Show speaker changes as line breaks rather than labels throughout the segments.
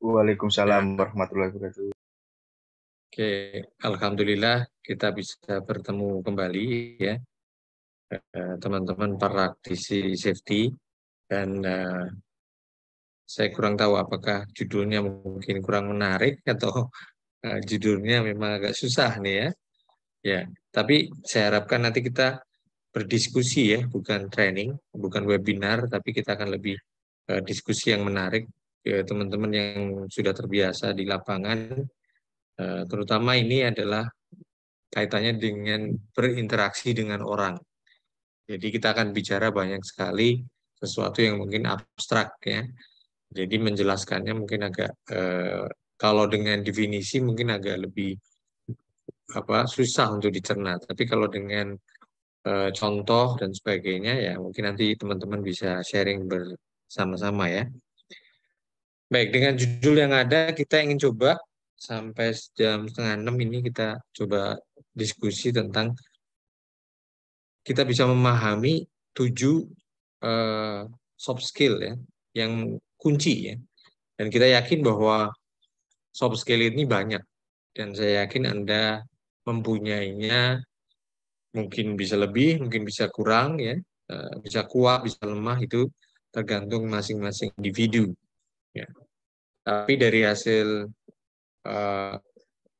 Waalaikumsalam
Ya,
warahmatullahi wabarakatuh.
oke, alhamdulillah kita bisa bertemu kembali ya, teman-teman praktisi safety dan saya kurang tahu apakah judulnya mungkin kurang menarik atau judulnya memang agak susah nih ya. Ya, tapi saya harapkan nanti kita berdiskusi ya, bukan training, bukan webinar, tapi kita akan lebih diskusi yang menarik ya, teman-teman yang sudah terbiasa di lapangan, terutama ini adalah kaitannya dengan berinteraksi dengan orang. Jadi kita akan bicara banyak sekali sesuatu yang mungkin abstrak ya. Jadi menjelaskannya mungkin agak kalau dengan definisi mungkin agak lebih susah untuk dicerna. Tapi kalau dengan contoh dan sebagainya ya mungkin nanti teman-teman bisa sharing bersama-sama ya. Baik, dengan judul yang ada kita ingin coba sampai jam setengah 6 ini kita coba diskusi tentang kita bisa memahami 7 eh, soft skill ya yang kunci ya. Dan kita yakin bahwa soft skill ini banyak dan saya yakin Anda mempunyainya, mungkin bisa lebih, mungkin bisa kurang ya. Bisa kuat, bisa lemah itu tergantung masing-masing individu ya. Tapi dari hasil eh,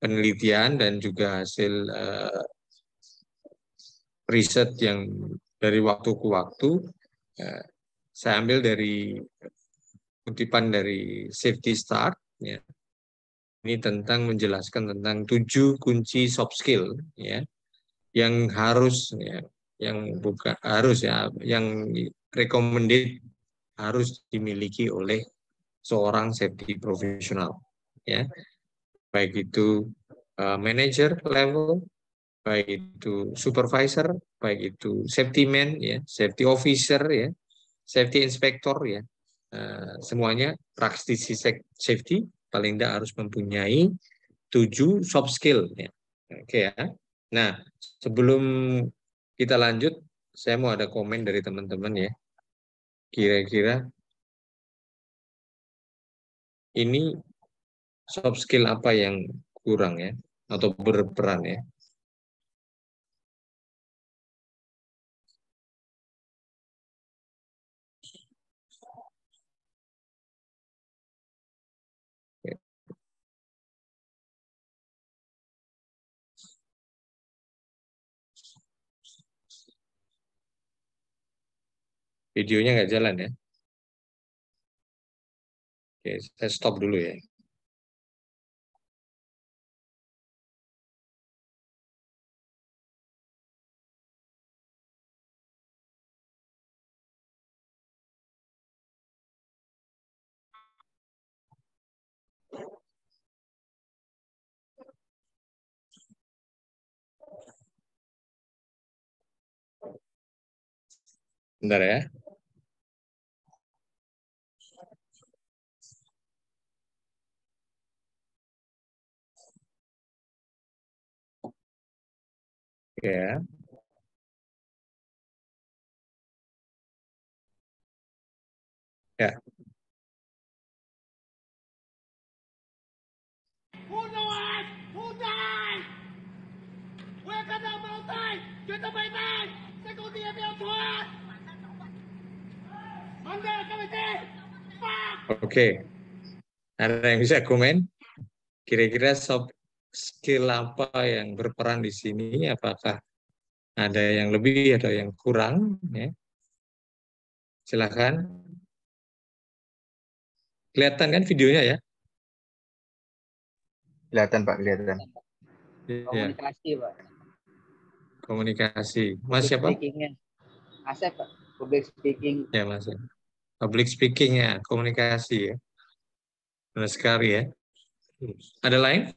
penelitian dan juga hasil riset yang dari waktu ke waktu, eh, saya ambil dari kutipan dari Safety Start ya. Ini tentang menjelaskan tentang 7 kunci soft skill ya yang harus ya, yang bukan harus ya, yang recommended harus dimiliki oleh seorang safety profesional ya, baik itu manager level, baik itu supervisor, baik itu safety man ya, safety officer ya, safety inspector ya. Semuanya praktisi safety paling tidak harus mempunyai 7 soft skill ya. Oke ya. Nah, sebelum kita lanjut, saya mau ada komen dari teman-teman ya. Kira-kira ini soft skill apa yang kurang ya atau berperan ya. Videonya nggak jalan ya. Oke, saya stop dulu ya. Bentar ya. Oke ya. Ya.
Who knows? Who died? 我要看到毛带，绝对没带，这工地也没有船。忙着，各位弟，fuck！
Oke. Ada yang bisa komen? Kira-kira soft skill apa yang berperan di sini? Apakah ada yang lebih atau yang kurang? Ya. Silakan. Kelihatan kan videonya ya?
Kelihatan Pak, kelihatan.
Iya,
Komunikasi, Pak.
komunikasi. Mas
Public
siapa?
speaking-nya. Asep, Pak. Public speaking.
Ya, Mas. Public speaking ya, komunikasi ya. Benar sekali ya. Ada lain?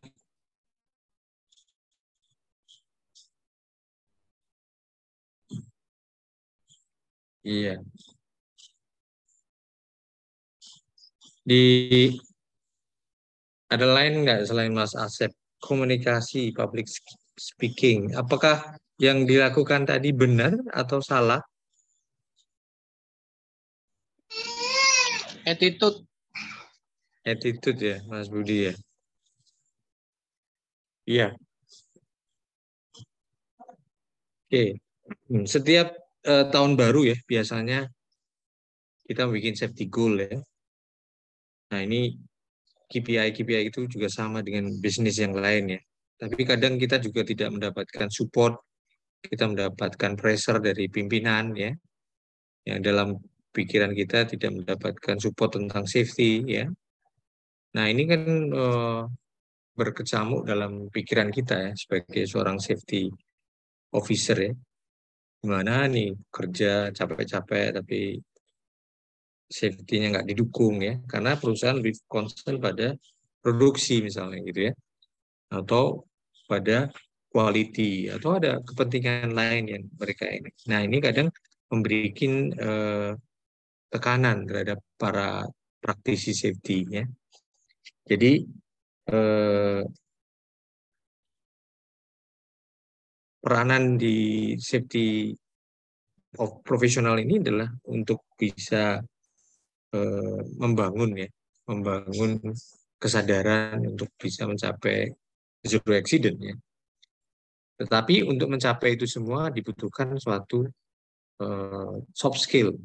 Iya. Di ada lain nggak selain Mas Asep? Komunikasi, public speaking. Apakah yang dilakukan tadi benar atau salah?
Attitude.
attitude ya, Mas Budi ya. Iya. Oke. Setiap tahun baru ya, biasanya kita bikin safety goal ya. Nah, ini KPI itu juga sama dengan bisnis yang lain ya. Tapi kadang kita juga tidak mendapatkan support, kita mendapatkan pressure dari pimpinan ya, yang dalam pikiran kita tidak mendapatkan support tentang safety ya. Nah, ini kan berkecamuk dalam pikiran kita ya sebagai seorang safety officer ya. Gimana nih kerja capek-capek tapi safety-nya nggak didukung ya, karena perusahaan lebih concern pada produksi misalnya gitu ya, atau pada quality, atau ada kepentingan lain yang mereka ini. Nah, ini kadang memberikan tekanan terhadap para praktisi safety-nya. Jadi peranan di safety of profesional ini adalah untuk bisa membangun kesadaran untuk bisa mencapai zero accident ya. Tetapi untuk mencapai itu semua dibutuhkan suatu soft skill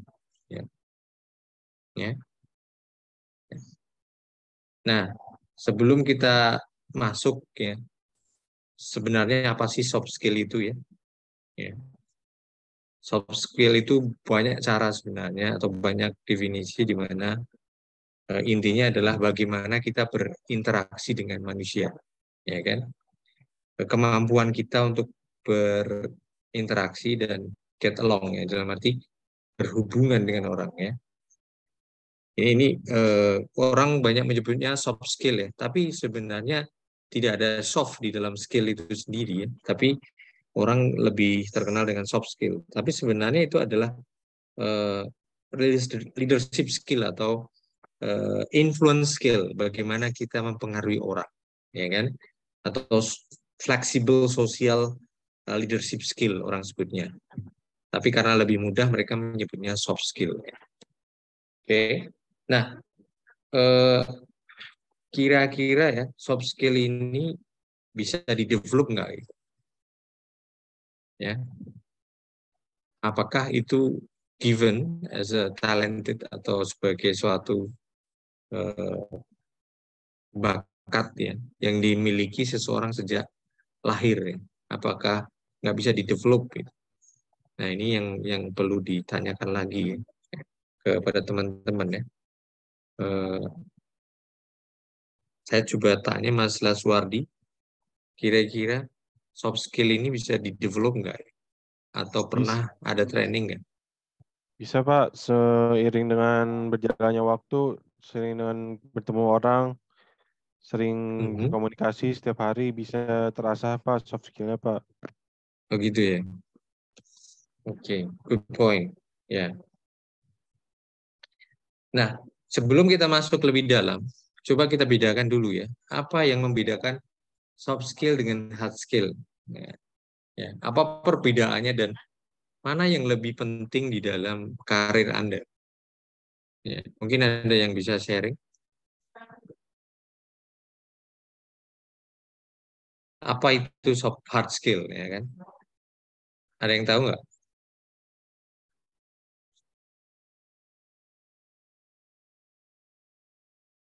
ya. Ya. Nah, sebelum kita masuk ya, sebenarnya apa sih soft skill itu ya? Ya. Soft skill itu banyak cara sebenarnya, atau banyak definisi di mana intinya adalah bagaimana kita berinteraksi dengan manusia, ya kan? Kemampuan kita untuk berinteraksi dan get along ya, dalam arti berhubungan dengan orang ya. Ini orang banyak menyebutnya soft skill ya, tapi sebenarnya tidak ada soft di dalam skill itu sendiri ya. Tapi orang lebih terkenal dengan soft skill. Tapi sebenarnya itu adalah leadership skill atau influence skill, bagaimana kita mempengaruhi orang, ya kan? Atau flexible social leadership skill orang sebutnya. Tapi karena lebih mudah mereka menyebutnya soft skill. Oke. Nah, kira-kira ya soft skill ini bisa di-develop nggak? Ya. Apakah itu given as a talented atau sebagai suatu bakat ya yang dimiliki seseorang sejak lahir ya? Apakah nggak bisa di-develop gitu? Nah, ini yang perlu ditanyakan lagi ya, kepada teman-teman ya. Saya coba tanya Mas Laswardi, kira-kira soft skill ini bisa di-develop nggak? Atau pernah ada training nggak?
Bisa Pak, seiring dengan berjalannya waktu, sering dengan bertemu orang, sering berkomunikasi setiap hari, bisa terasa Pak soft skill-nya Pak.
Oh gitu ya. Oke, good point. Ya. Nah, sebelum kita masuk lebih dalam, coba kita bedakan dulu ya. Apa yang membedakan soft skill dengan hard skill? Ya. Apa perbedaannya dan mana yang lebih penting di dalam karir Anda? Ya. Mungkin ada yang bisa sharing. Apa itu soft hard skill, ya kan? Ada yang tahu nggak?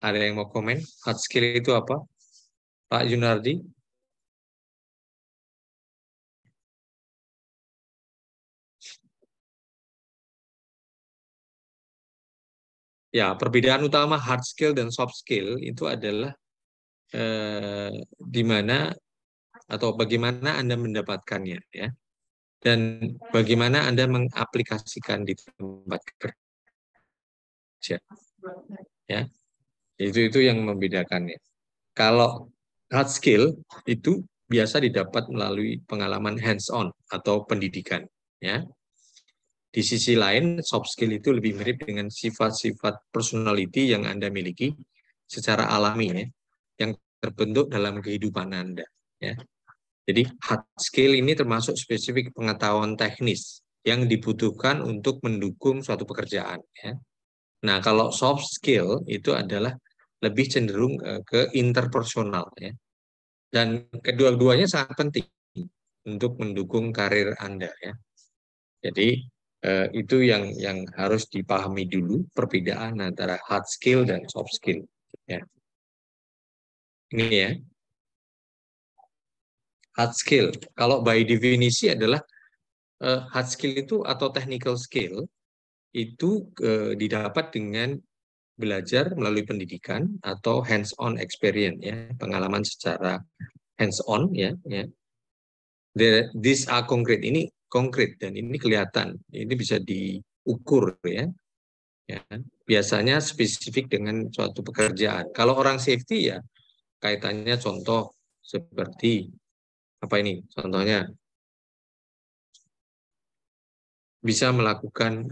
Ada yang mau komen? Hard skill itu apa? Pak Junardi? Ya, perbedaan utama hard skill dan soft skill itu adalah di mana atau bagaimana Anda mendapatkannya ya. Dan bagaimana Anda mengaplikasikan di tempat kerja. Ya. Itu yang membedakannya. Kalau hard skill itu biasa didapat melalui pengalaman hands-on atau pendidikan ya. Di sisi lain, soft skill itu lebih mirip dengan sifat-sifat personality yang Anda miliki secara alami ya, yang terbentuk dalam kehidupan Anda. Ya. Jadi hard skill ini termasuk spesifik pengetahuan teknis yang dibutuhkan untuk mendukung suatu pekerjaan. Ya. Nah, kalau soft skill itu adalah lebih cenderung ke interpersonal ya. Dan kedua-duanya sangat penting untuk mendukung karir Anda ya. Jadi itu yang harus dipahami dulu perbedaan antara hard skill dan soft skill ya. Ini ya. Hard skill kalau by definisi adalah hard skill itu atau technical skill itu didapat dengan belajar melalui pendidikan atau hands-on experience ya, pengalaman secara hands-on ya. These are concrete, ini konkret dan ini kelihatan, ini bisa diukur ya. Biasanya spesifik dengan suatu pekerjaan. Kalau orang safety ya kaitannya contoh seperti apa ini? Contohnya bisa melakukan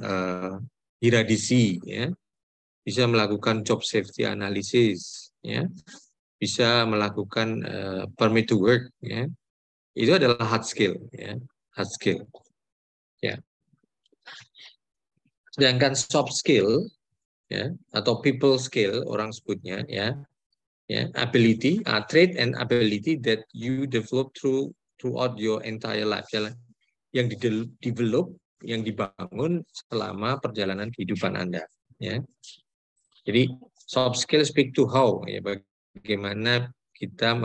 iradisi ya, bisa melakukan job safety analysis ya, bisa melakukan permit to work ya. Itu adalah hard skill ya, hard skill ya. Sedangkan soft skill ya atau people skill orang sebutnya ya, ability, trait and ability that you develop throughout your entire life ya, yang develop, yang dibangun selama perjalanan kehidupan Anda ya. Jadi soft skill speak to how ya, bagaimana kita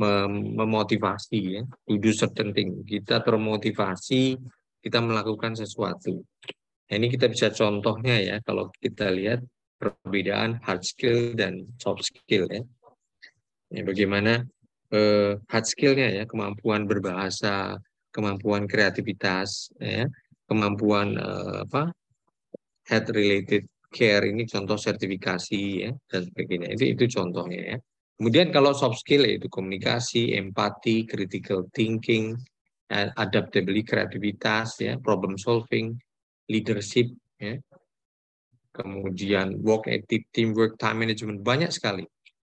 memotivasi ya, to do certain thing. Kita termotivasi, kita melakukan sesuatu. Nah, ini kita bisa contohnya ya, kalau kita lihat perbedaan hard skill dan soft skill ya. Bagaimana hard skill-nya ya, kemampuan berbahasa, kemampuan kreativitas, ya, kemampuan health related care, ini contoh sertifikasi ya dan sebagainya. Itu contohnya ya. Kemudian kalau soft skill yaitu komunikasi, empati, critical thinking, adaptability, kreativitas, ya, problem solving, leadership, ya. Kemudian work ethic, teamwork, time management, banyak sekali,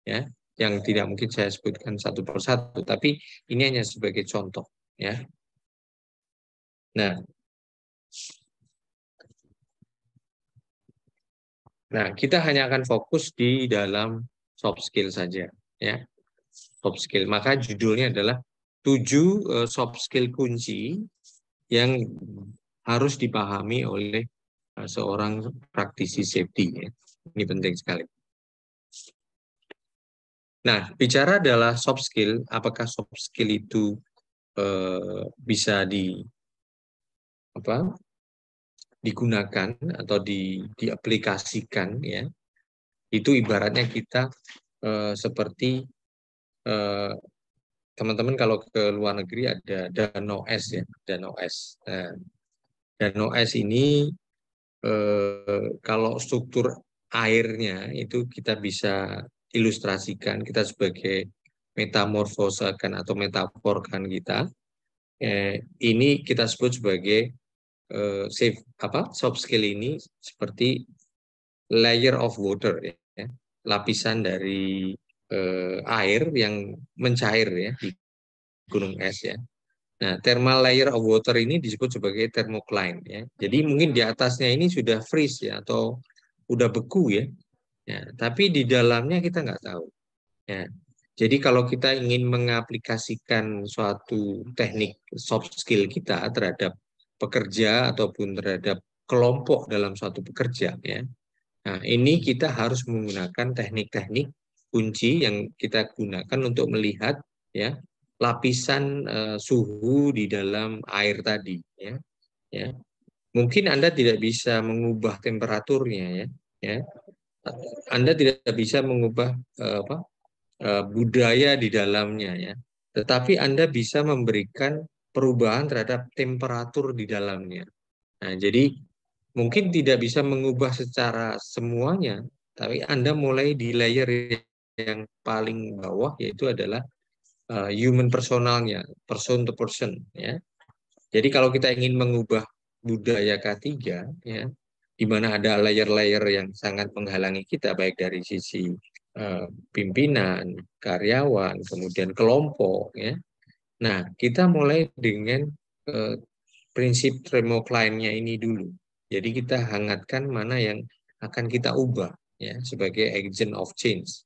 ya, yang tidak mungkin saya sebutkan satu persatu, tapi ini hanya sebagai contoh, ya. Nah, kita hanya akan fokus di dalam soft skill saja, ya. Soft skill. Maka judulnya adalah 7 soft skill kunci yang harus dipahami oleh seorang praktisi safety. Ya. Ini penting sekali. Nah, bicara adalah soft skill, apakah soft skill itu bisa digunakan atau diaplikasikan, ya? Itu ibaratnya kita seperti teman-teman kalau ke luar negeri ada danau es ya, danau es. Nah, danau es ini kalau struktur airnya itu kita bisa ilustrasikan, kita sebagai metamorfosakan atau metaforkan kita. Ini kita sebut sebagai soft skill ini seperti layer of water ya, lapisan dari air yang mencair ya di gunung es ya. Nah, thermal layer of water ini disebut sebagai thermocline ya. Jadi mungkin di atasnya ini sudah freeze ya atau udah beku ya. Ya, tapi di dalamnya kita nggak tahu. Ya. Jadi kalau kita ingin mengaplikasikan suatu teknik soft skill kita terhadap pekerja ataupun terhadap kelompok dalam suatu pekerja ya. Nah, ini kita harus menggunakan teknik-teknik kunci yang kita gunakan untuk melihat ya lapisan suhu di dalam air tadi ya. Ya. Mungkin Anda tidak bisa mengubah temperaturnya ya. Anda tidak bisa mengubah budaya di dalamnya ya. Tetapi Anda bisa memberikan perubahan terhadap temperatur di dalamnya. Nah, jadi mungkin tidak bisa mengubah secara semuanya, tapi Anda mulai di layer yang paling bawah, yaitu adalah human personalnya, person to person. Ya. Jadi kalau kita ingin mengubah budaya K3, ya, di mana ada layer-layer yang sangat menghalangi kita, baik dari sisi pimpinan, karyawan, kemudian kelompok. Ya. Nah, kita mulai dengan prinsip thermocline-nya ini dulu. Jadi kita hangatkan mana yang akan kita ubah. ya, sebagai agent of change,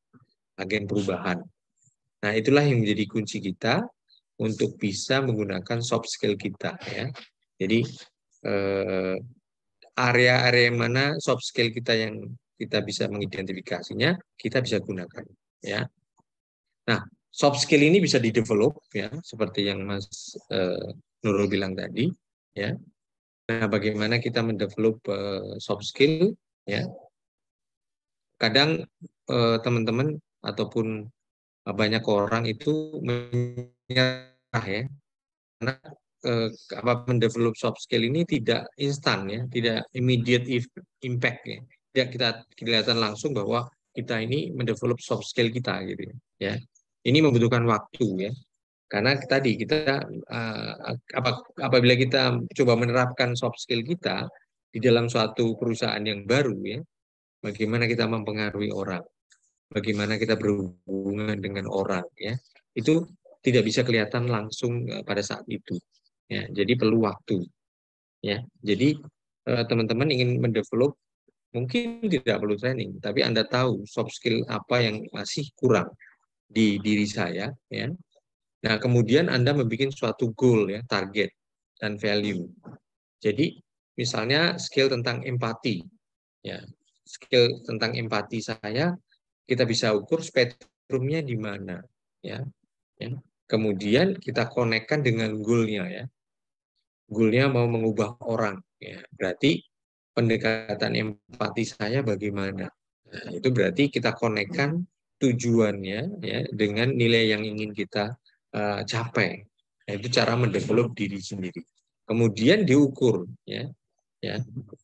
agen perubahan. Nah, itulah yang menjadi kunci kita untuk bisa menggunakan soft skill kita, ya. Jadi area-area mana soft skill kita yang kita bisa mengidentifikasinya, kita bisa gunakan, ya. Nah, soft skill ini bisa di-develop, ya, seperti yang Mas Nurul bilang tadi, ya. Nah, bagaimana kita mendevelop soft skill, ya. Kadang teman-teman ataupun banyak orang itu menyerah, ya, karena mendevelop soft skill ini tidak instan, ya, tidak immediate impact, ya. Tidak kita kelihatan langsung bahwa kita ini mendevelop soft skill kita, gitu, ya. Ini membutuhkan waktu, ya, karena tadi kita apabila kita coba menerapkan soft skill kita di dalam suatu perusahaan yang baru, ya, bagaimana kita mempengaruhi orang, bagaimana kita berhubungan dengan orang, ya, itu tidak bisa kelihatan langsung pada saat itu, ya. Jadi perlu waktu, ya. Jadi teman-teman ingin mendevelop, mungkin tidak perlu training, tapi Anda tahu soft skill apa yang masih kurang di diri saya, ya. Nah, kemudian Anda membuat suatu goal, ya, target dan value. Jadi misalnya skill tentang empati, ya. Skill tentang empati saya kita bisa ukur spektrumnya di mana, ya. Kemudian kita konekkan dengan goal-nya, ya. Goal-nya mau mengubah orang, ya. Berarti pendekatan empati saya bagaimana? Nah, itu berarti kita konekkan tujuannya, ya, dengan nilai yang ingin kita capai. Nah, itu cara mendevelop diri sendiri. Kemudian diukur, ya,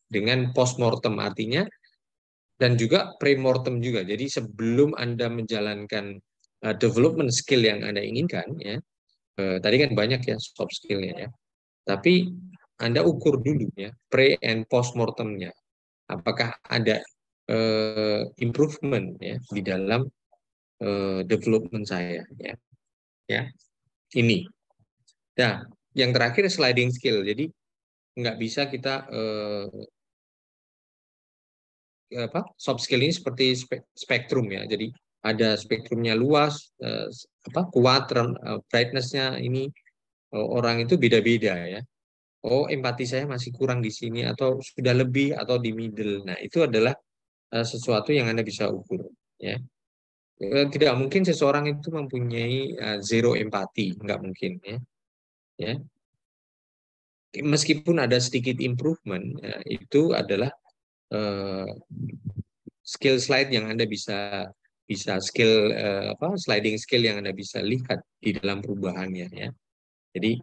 dengan postmortem, artinya, dan juga premortem juga. Jadi sebelum Anda menjalankan development skill yang Anda inginkan, ya, tadi kan banyak, ya, soft skill-nya, ya. Tapi Anda ukur dulu, ya, pre and postmortemnya. Apakah ada improvement, ya, di dalam development saya, ya. Ini. Nah, yang terakhir sliding skill. Jadi nggak bisa kita soft skill ini seperti spektrum, ya. Jadi ada spektrumnya luas, kuat, brightness-nya ini orang itu beda-beda, ya. Oh, empati saya masih kurang di sini, atau sudah lebih, atau di middle. Nah, itu adalah sesuatu yang Anda bisa ukur, ya. Tidak mungkin seseorang itu mempunyai zero empati, nggak mungkin, ya. Meskipun ada sedikit improvement, ya, itu adalah skill slide yang Anda bisa skill sliding skill yang Anda bisa lihat di dalam perubahannya, ya. Jadi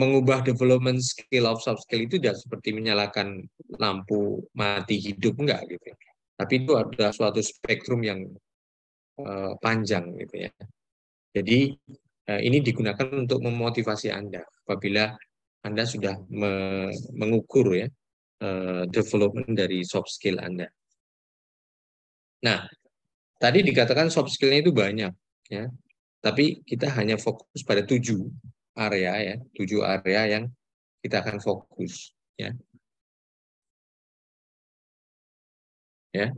mengubah development skill of soft skill itu tidak seperti menyalakan lampu mati hidup, enggak, gitu. Tapi itu ada suatu spektrum yang panjang, gitu, ya. Jadi ini digunakan untuk memotivasi Anda apabila Anda sudah mengukur, ya, development dari soft skill Anda. Nah, tadi dikatakan soft skill-nya itu banyak, ya. Tapi kita hanya fokus pada 7 area, ya, 7 area yang kita akan fokus, ya. Ya.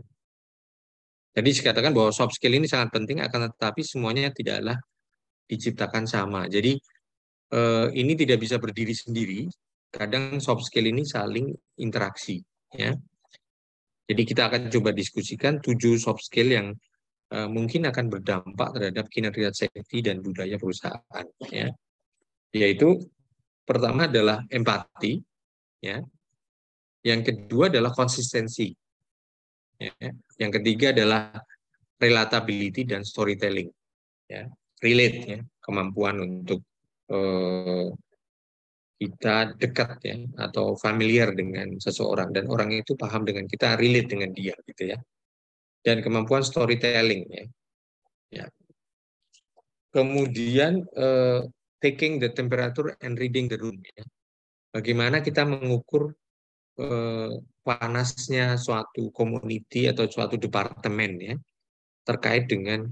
Jadi dikatakan bahwa soft skill ini sangat penting, akan tetapi semuanya tidaklah diciptakan sama. Jadi ini tidak bisa berdiri sendiri. Kadang soft skill ini saling interaksi, ya. Jadi kita akan coba diskusikan 7 soft skill yang mungkin akan berdampak terhadap kinerja safety dan budaya perusahaan, ya. Yaitu pertama adalah empati, ya. Yang kedua adalah konsistensi, ya. Yang ketiga adalah relatability dan storytelling, ya. Relate, ya, kemampuan untuk kita dekat, ya, atau familiar dengan seseorang dan orang itu paham dengan kita, relate dengan dia, gitu, ya. Dan kemampuan storytelling, ya. Ya. Kemudian taking the temperature and reading the room, ya. Bagaimana kita mengukur panasnya suatu community atau suatu departemen, ya, terkait dengan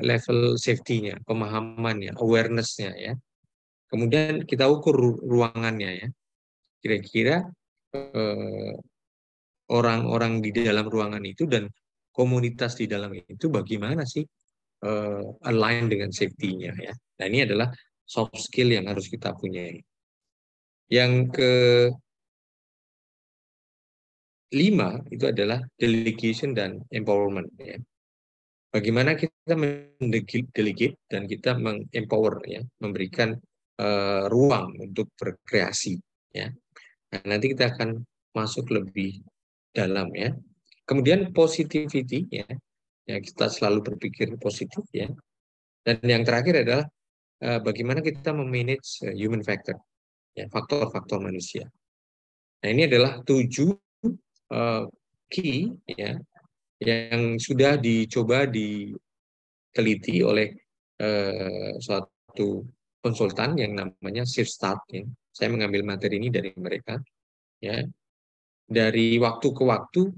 level safety-nya, pemahamannya, awareness-nya, ya. Kemudian kita ukur ruangannya, ya. Kira-kira orang-orang di dalam ruangan itu dan komunitas di dalam itu bagaimana sih align dengan safety-nya ya. Nah, ini adalah soft skill yang harus kita punyai. Yang kelima itu adalah delegation dan empowerment ya. Bagaimana kita mendelegate dan kita mengempower ya, memberikan ruang untuk berkreasi ya. Nah, nanti kita akan masuk lebih dalam ya. Kemudian positivity ya. Ya, kita selalu berpikir positif ya. Dan yang terakhir adalah bagaimana kita memanage human factor ya, faktor-faktor manusia. Nah, ini adalah 7 key ya yang sudah dicoba diteliti oleh suatu konsultan yang namanya SafeStart ya. Saya mengambil materi ini dari mereka ya. Dari waktu ke waktu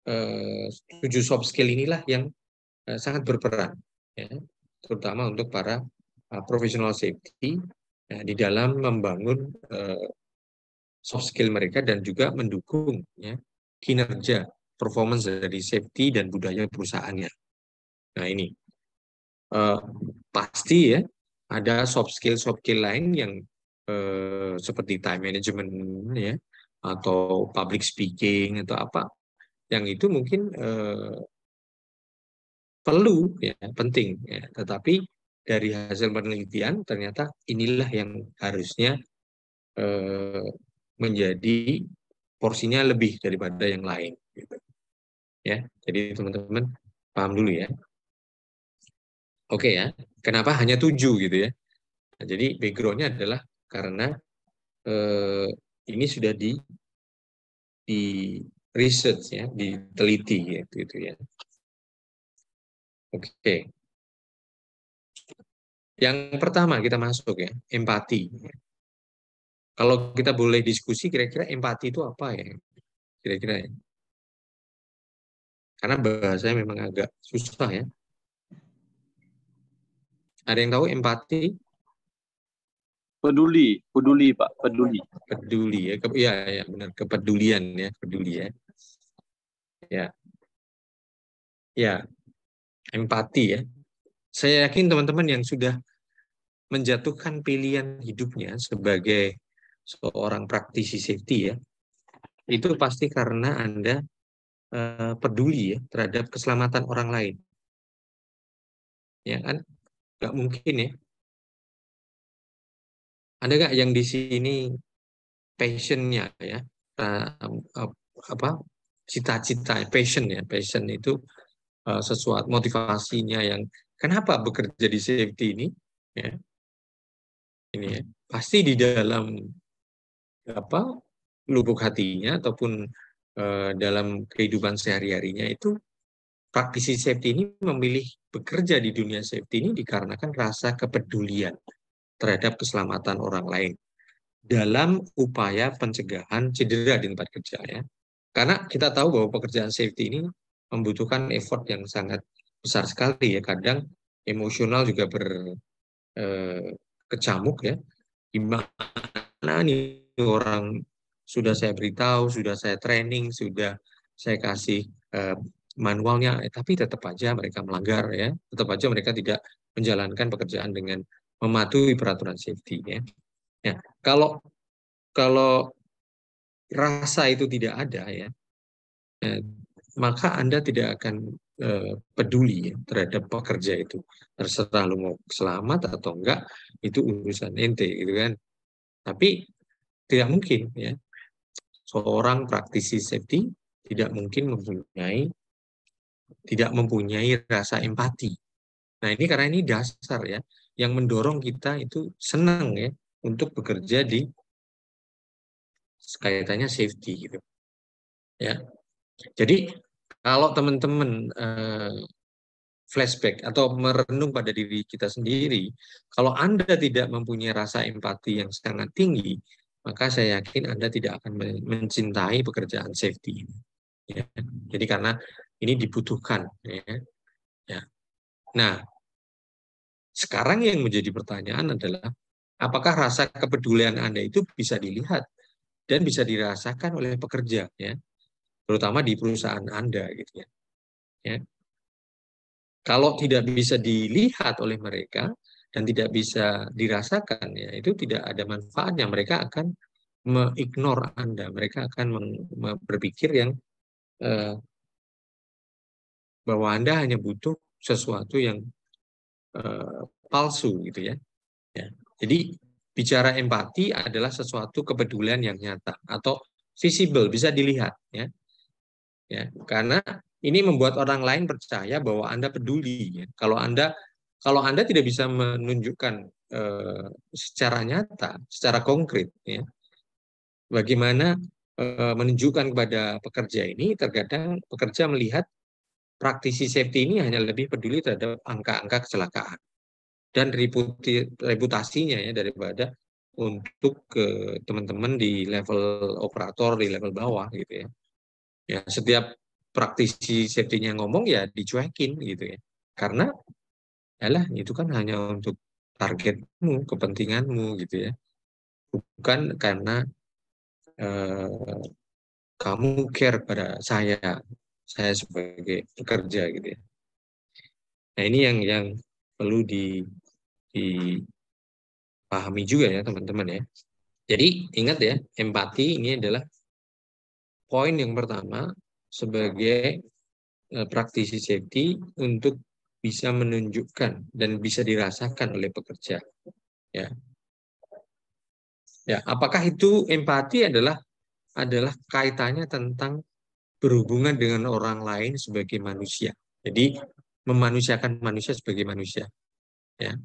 7 soft skill inilah yang sangat berperan ya, terutama untuk para professional safety ya, di dalam membangun soft skill mereka dan juga mendukung ya, kinerja performance dari safety dan budaya perusahaannya. Nah, ini pasti ya ada soft skill lain yang seperti time management ya, atau public speaking atau apa yang itu mungkin perlu ya, penting ya. Tetapi dari hasil penelitian ternyata inilah yang harusnya menjadi porsinya lebih daripada yang lain gitu. Ya, jadi teman-teman paham dulu ya. Oke ya, kenapa hanya 7 gitu ya. Nah, jadi background-nya adalah karena ini sudah di research ya, diteliti gitu ya. Oke. Yang pertama kita masuk ya, empati. Kalau kita boleh diskusi, kira-kira empati itu apa ya? Kira-kira ya. Karena bahasanya memang agak susah ya. Ada yang tahu empati?
Peduli Pak, peduli.
Peduli ya, ya benar, kepedulian ya, peduli ya. Ya. Ya. Empati ya. Saya yakin teman-teman yang sudah menjatuhkan pilihan hidupnya sebagai seorang praktisi safety ya, itu pasti karena Anda peduli ya terhadap keselamatan orang lain. Ya kan? Nggak mungkin ya. Ada nggak yang di sini passion-nya ya, apa cita-cita, passion ya, passion itu sesuatu motivasinya yang kenapa bekerja di safety ini ya, ini ya, pasti di dalam apa lubuk hatinya ataupun dalam kehidupan sehari-harinya itu praktisi safety ini memilih bekerja di dunia safety ini dikarenakan rasa kepedulian terhadap keselamatan orang lain dalam upaya pencegahan cedera di tempat kerja ya. Karena kita tahu bahwa pekerjaan safety ini membutuhkan effort yang sangat besar sekali ya. Kadang emosional juga berkecamuk ya. Gimana nih orang sudah saya beritahu, sudah saya training, sudah saya kasih manualnya, tapi tetap aja mereka melanggar ya. Tetap aja mereka tidak menjalankan pekerjaan dengan mematuhi peraturan safety ya. Ya, kalau rasa itu tidak ada ya, maka Anda tidak akan peduli ya, terhadap pekerja itu. Terserah lu mau selamat atau enggak, itu urusan ente gitu kan. Tapi tidak mungkin ya, seorang praktisi safety tidak mungkin tidak mempunyai rasa empati. Nah, ini karena ini dasar ya, yang mendorong kita itu senang ya untuk bekerja di kaitannya safety gitu. Ya. Jadi kalau teman-teman flashback atau merenung pada diri kita sendiri, kalau Anda tidak mempunyai rasa empati yang sangat tinggi, maka saya yakin Anda tidak akan mencintai pekerjaan safety ini. Ya. Jadi karena ini dibutuhkan. Ya. Ya. Nah, sekarang yang menjadi pertanyaan adalah, apakah rasa kepedulian Anda itu bisa dilihat dan bisa dirasakan oleh pekerja? Ya. terutama di perusahaan Anda gitu ya. Ya. Kalau tidak bisa dilihat oleh mereka dan tidak bisa dirasakan, ya itu tidak ada manfaatnya. Mereka akan mengignore Anda, mereka akan berpikir yang bahwa Anda hanya butuh sesuatu yang palsu gitu ya. Ya. Jadi bicara empati adalah sesuatu kepedulian yang nyata atau visible, bisa dilihat ya. Ya, karena ini membuat orang lain percaya bahwa Anda peduli ya. Kalau Anda tidak bisa menunjukkan secara nyata, secara konkret ya. Bagaimana menunjukkan kepada pekerja ini, terkadang pekerja melihat praktisi safety ini hanya lebih peduli terhadap angka-angka kecelakaan dan reputasinya ya daripada untuk ke teman-teman di level operator, di level bawah gitu ya. Ya, setiap praktisi safety-nya ngomong ya dicuekin gitu ya. Karena yalah itu kan hanya untuk targetmu, kepentinganmu gitu ya. Bukan karena kamu care pada saya sebagai pekerja gitu ya. Nah, ini yang perlu dipahami juga ya teman-teman ya. Jadi ingat ya, empati ini adalah poin yang pertama sebagai praktisi safety untuk bisa menunjukkan dan bisa dirasakan oleh pekerja. Ya, apakah itu empati adalah kaitannya tentang berhubungan dengan orang lain sebagai manusia. Jadi memanusiakan manusia sebagai manusia. Ya.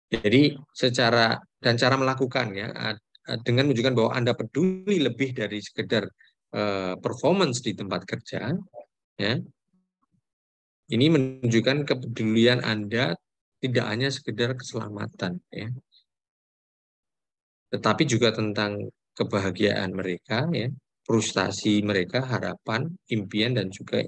Jadi cara melakukannya dengan menunjukkan bahwa Anda peduli lebih dari sekedar performance di tempat kerja, ya. Ini menunjukkan kepedulian Anda tidak hanya sekedar keselamatan, ya, tetapi juga tentang kebahagiaan mereka, ya, frustasi mereka, harapan, impian, dan juga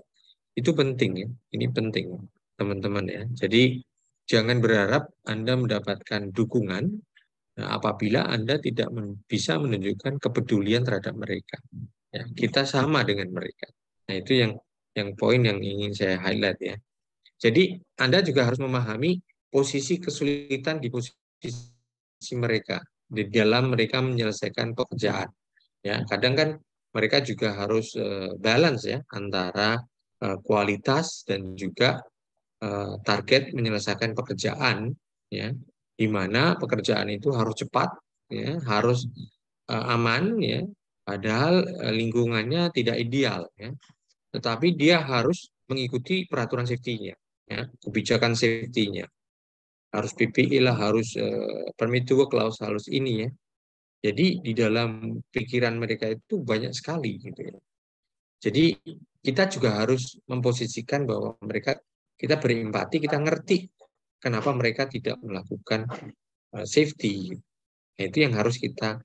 itu penting, ya. Ini penting, teman-teman ya. Jadi jangan berharap Anda mendapatkan dukungan apabila Anda tidak bisa menunjukkan kepedulian terhadap mereka. Ya, kita sama dengan mereka. Nah, itu yang poin yang ingin saya highlight ya. Jadi Anda juga harus memahami posisi kesulitan di posisi mereka di dalam mereka menyelesaikan pekerjaan. Ya, kadang kan mereka juga harus balance ya antara kualitas dan juga target menyelesaikan pekerjaan ya, di mana pekerjaan itu harus cepat ya, harus aman ya, padahal lingkungannya tidak ideal ya, tetapi dia harus mengikuti peraturan safety-nya ya, kebijakan safety-nya harus PPI lah, harus permit to work clause, harus ini ya. Jadi di dalam pikiran mereka itu banyak sekali gitu ya. Jadi kita juga harus memposisikan bahwa kita berempati, kita ngerti kenapa mereka tidak melakukan safety. Nah, itu yang harus kita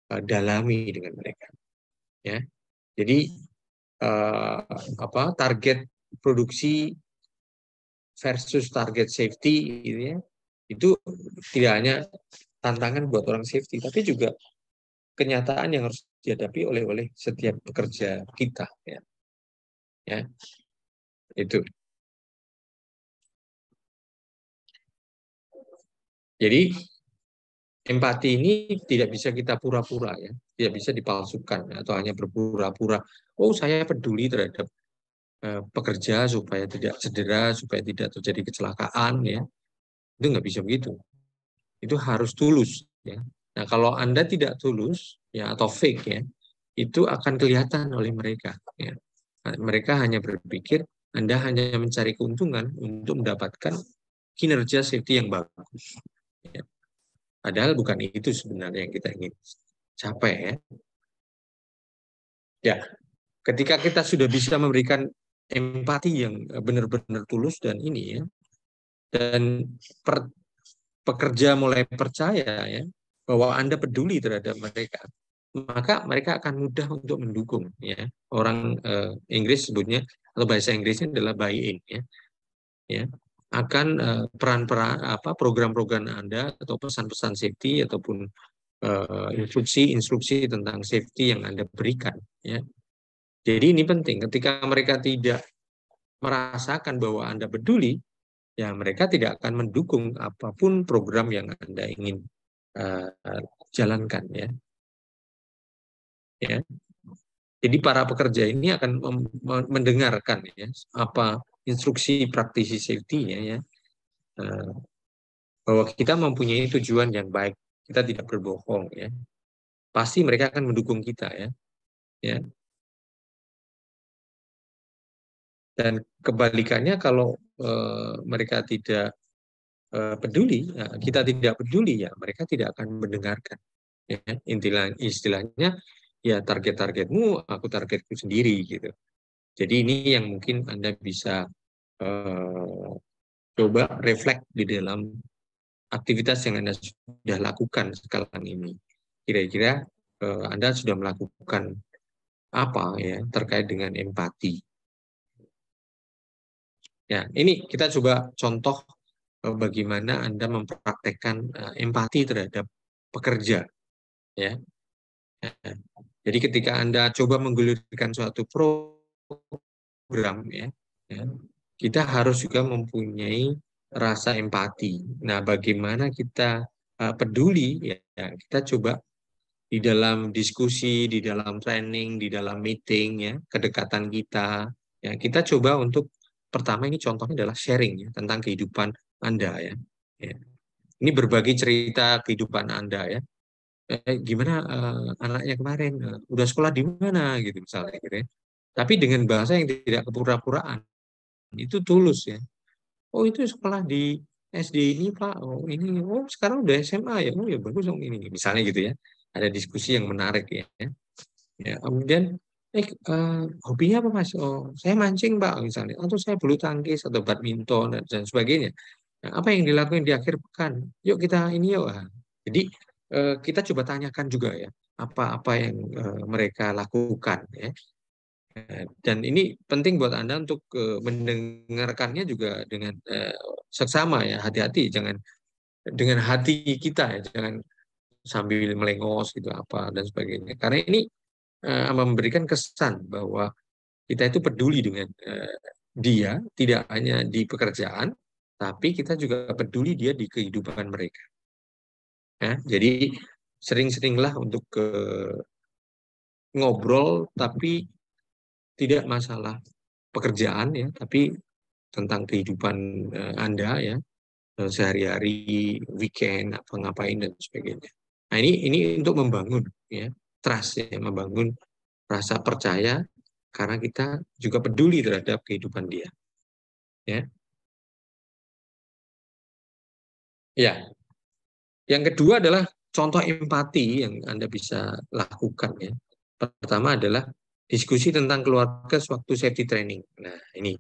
dalami dengan mereka. Ya, jadi target produksi versus target safety gitu ya, itu tidak hanya tantangan buat orang safety, tapi juga kenyataan yang harus dihadapi oleh setiap pekerja kita. Ya, itu. Jadi empati ini tidak bisa kita pura-pura ya, tidak bisa dipalsukan atau hanya berpura-pura. Oh, saya peduli terhadap pekerja supaya tidak cedera, supaya tidak terjadi kecelakaan ya. Itu nggak bisa begitu. Itu harus tulus ya. Nah, kalau Anda tidak tulus ya atau fake ya, itu akan kelihatan oleh mereka ya. Nah, mereka hanya berpikir Anda hanya mencari keuntungan untuk mendapatkan kinerja safety yang bagus. Ya. Padahal bukan itu sebenarnya yang kita ingin capai ya. Ya, ketika kita sudah bisa memberikan empati yang benar-benar tulus dan ini ya, dan pekerja mulai percaya ya bahwa Anda peduli terhadap mereka, maka mereka akan mudah untuk mendukung ya. Orang Inggris sebutnya atau bahasa Inggrisnya adalah buy-in ya. Ya, akan peran-peran program-program Anda atau pesan-pesan safety ataupun instruksi-instruksi tentang safety yang Anda berikan. Ya. Jadi ini penting. Ketika mereka tidak merasakan bahwa Anda peduli, ya mereka tidak akan mendukung apapun program yang Anda ingin jalankan. Ya. Ya. Jadi para pekerja ini akan mendengarkan ya apa instruksi praktisi safety-nya ya. Bahwa kita mempunyai tujuan yang baik, kita tidak berbohong ya. Pasti mereka akan mendukung kita ya. Ya. Dan kebalikannya kalau mereka tidak peduli, ya, kita tidak peduli ya, mereka tidak akan mendengarkan. Ya. Istilahnya ya target-targetmu, aku targetku sendiri gitu. Jadi ini yang mungkin Anda bisa coba refleks di dalam aktivitas yang Anda sudah lakukan sekarang ini. Kira-kira Anda sudah melakukan apa ya terkait dengan empati. Ya, ini kita coba contoh bagaimana Anda mempraktekkan empati terhadap pekerja. Ya. Jadi ketika Anda coba menggulirkan suatu program, ya, kita harus juga mempunyai rasa empati. Nah, bagaimana kita peduli? Ya, kita coba di dalam diskusi, di dalam training, di dalam meeting, ya, kedekatan kita. Ya, kita coba untuk pertama ini contohnya adalah sharing ya, tentang kehidupan Anda ya. Ya. Ini berbagi cerita kehidupan Anda ya. Gimana anaknya kemarin udah sekolah di mana gitu misalnya gitu ya. Tapi dengan bahasa yang tidak kepura-puraan. Itu tulus ya. Oh itu sekolah di SD ini Pak. Oh ini sekarang udah SMA ya. Oh ya bagus dong ini misalnya gitu ya. Ada diskusi yang menarik ya. Ya kemudian hobinya apa Mas? Oh saya mancing Pak misalnya. Atau saya bulu tangkis atau badminton dan sebagainya. Nah, apa yang dilakukan di akhir pekan? Yuk kita ini yuk. Jadi kita coba tanyakan juga ya apa-apa yang mereka lakukan ya. Dan ini penting buat Anda untuk mendengarkannya juga dengan seksama ya, hati-hati, jangan dengan hati kita ya, jangan sambil melengos gitu apa dan sebagainya. Karena ini memberikan kesan bahwa kita itu peduli dengan dia, tidak hanya di pekerjaan, tapi kita juga peduli dia di kehidupan mereka. Ya, jadi sering-seringlah untuk ngobrol tapi tidak masalah pekerjaan ya, tapi tentang kehidupan Anda ya, sehari-hari, weekend, apa ngapain dan sebagainya. Nah, ini untuk membangun ya, trust ya, membangun rasa percaya karena kita juga peduli terhadap kehidupan dia. Ya. Ya. Yang kedua adalah contoh empati yang Anda bisa lakukan ya. Pertama adalah diskusi tentang keluarga sewaktu safety training. Nah, ini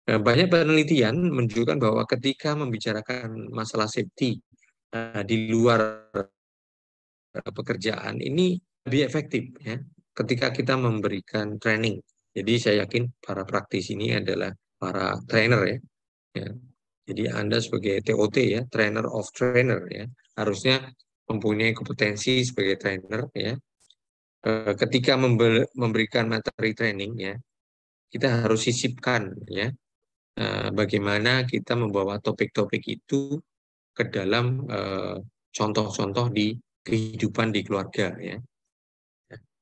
banyak penelitian menunjukkan bahwa ketika membicarakan masalah safety di luar pekerjaan ini lebih efektif ya ketika kita memberikan training. Jadi saya yakin para praktisi ini adalah para trainer ya. Ya. Jadi Anda sebagai TOT ya, trainer of trainer ya, harusnya mempunyai kompetensi sebagai trainer ya. Ketika memberikan materi training ya, kita harus sisipkan ya bagaimana kita membawa topik-topik itu ke dalam contoh-contoh di kehidupan di keluarga ya.